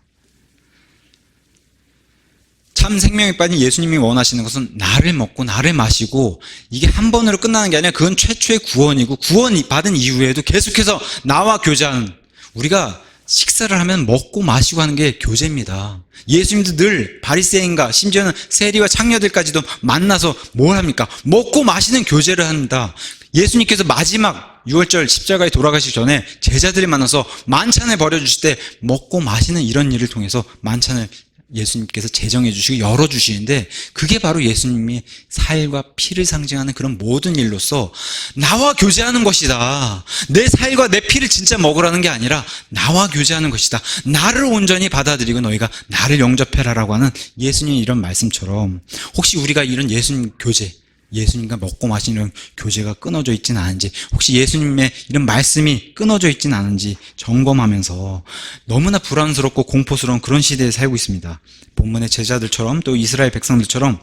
참 생명에 빠진 예수님이 원하시는 것은 나를 먹고 나를 마시고, 이게 한 번으로 끝나는 게 아니라 그건 최초의 구원이고, 구원 받은 이후에도 계속해서 나와 교제하는, 우리가 식사를 하면 먹고 마시고 하는 게 교제입니다. 예수님도 늘 바리새인과 심지어는 세리와 창녀들까지도 만나서 뭘 합니까? 먹고 마시는 교제를 합니다. 예수님께서 마지막 6월절 십자가에 돌아가시기 전에 제자들이 만나서 만찬을 벌여주실 때 먹고 마시는 이런 일을 통해서 만찬을 예수님께서 제정해 주시고 열어주시는데, 그게 바로 예수님의 살과 피를 상징하는 그런 모든 일로서 나와 교제하는 것이다. 내 살과 내 피를 진짜 먹으라는 게 아니라 나와 교제하는 것이다. 나를 온전히 받아들이고 너희가 나를 영접해라라고 하는 예수님의 이런 말씀처럼, 혹시 우리가 이런 예수님 교제, 예수님과 먹고 마시는 교제가 끊어져 있지는 않은지, 혹시 예수님의 이런 말씀이 끊어져 있지는 않은지 점검하면서, 너무나 불안스럽고 공포스러운 그런 시대에 살고 있습니다. 본문의 제자들처럼 또 이스라엘 백성들처럼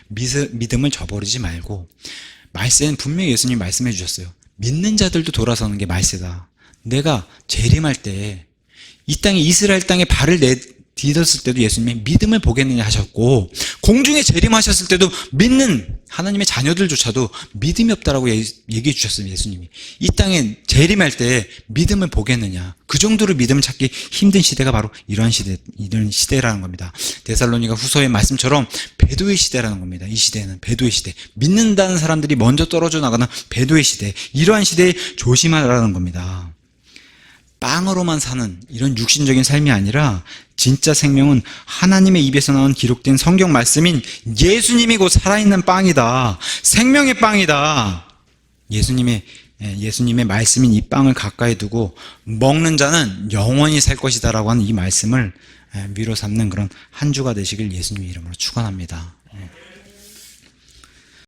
믿음을 저버리지 말고, 말세는 분명히 예수님이 말씀해 주셨어요. 믿는 자들도 돌아서는 게 말세다. 내가 재림할 때 이 땅에, 이스라엘 땅에 발을 디뎠을 때도 예수님이 믿음을 보겠느냐 하셨고, 공중에 재림하셨을 때도 믿는 하나님의 자녀들조차도 믿음이 없다라고 얘기해 주셨어요. 예수님이 이 땅에 재림할 때 믿음을 보겠느냐, 그 정도로 믿음을 찾기 힘든 시대가 바로 이런 시대라는 겁니다. 데살로니가 후서의 말씀처럼 배도의 시대라는 겁니다. 이 시대는 배도의 시대, 믿는다는 사람들이 먼저 떨어져 나가는 배도의 시대, 이러한 시대에 조심하라는 겁니다. 빵으로만 사는 이런 육신적인 삶이 아니라 진짜 생명은 하나님의 입에서 나온 기록된 성경 말씀인 예수님이 곧 살아있는 빵이다. 생명의 빵이다. 예수님의 말씀인 이 빵을 가까이 두고 먹는 자는 영원히 살 것이다 라고 하는 이 말씀을 위로 삼는 그런 한 주가 되시길 예수님의 이름으로 축원합니다.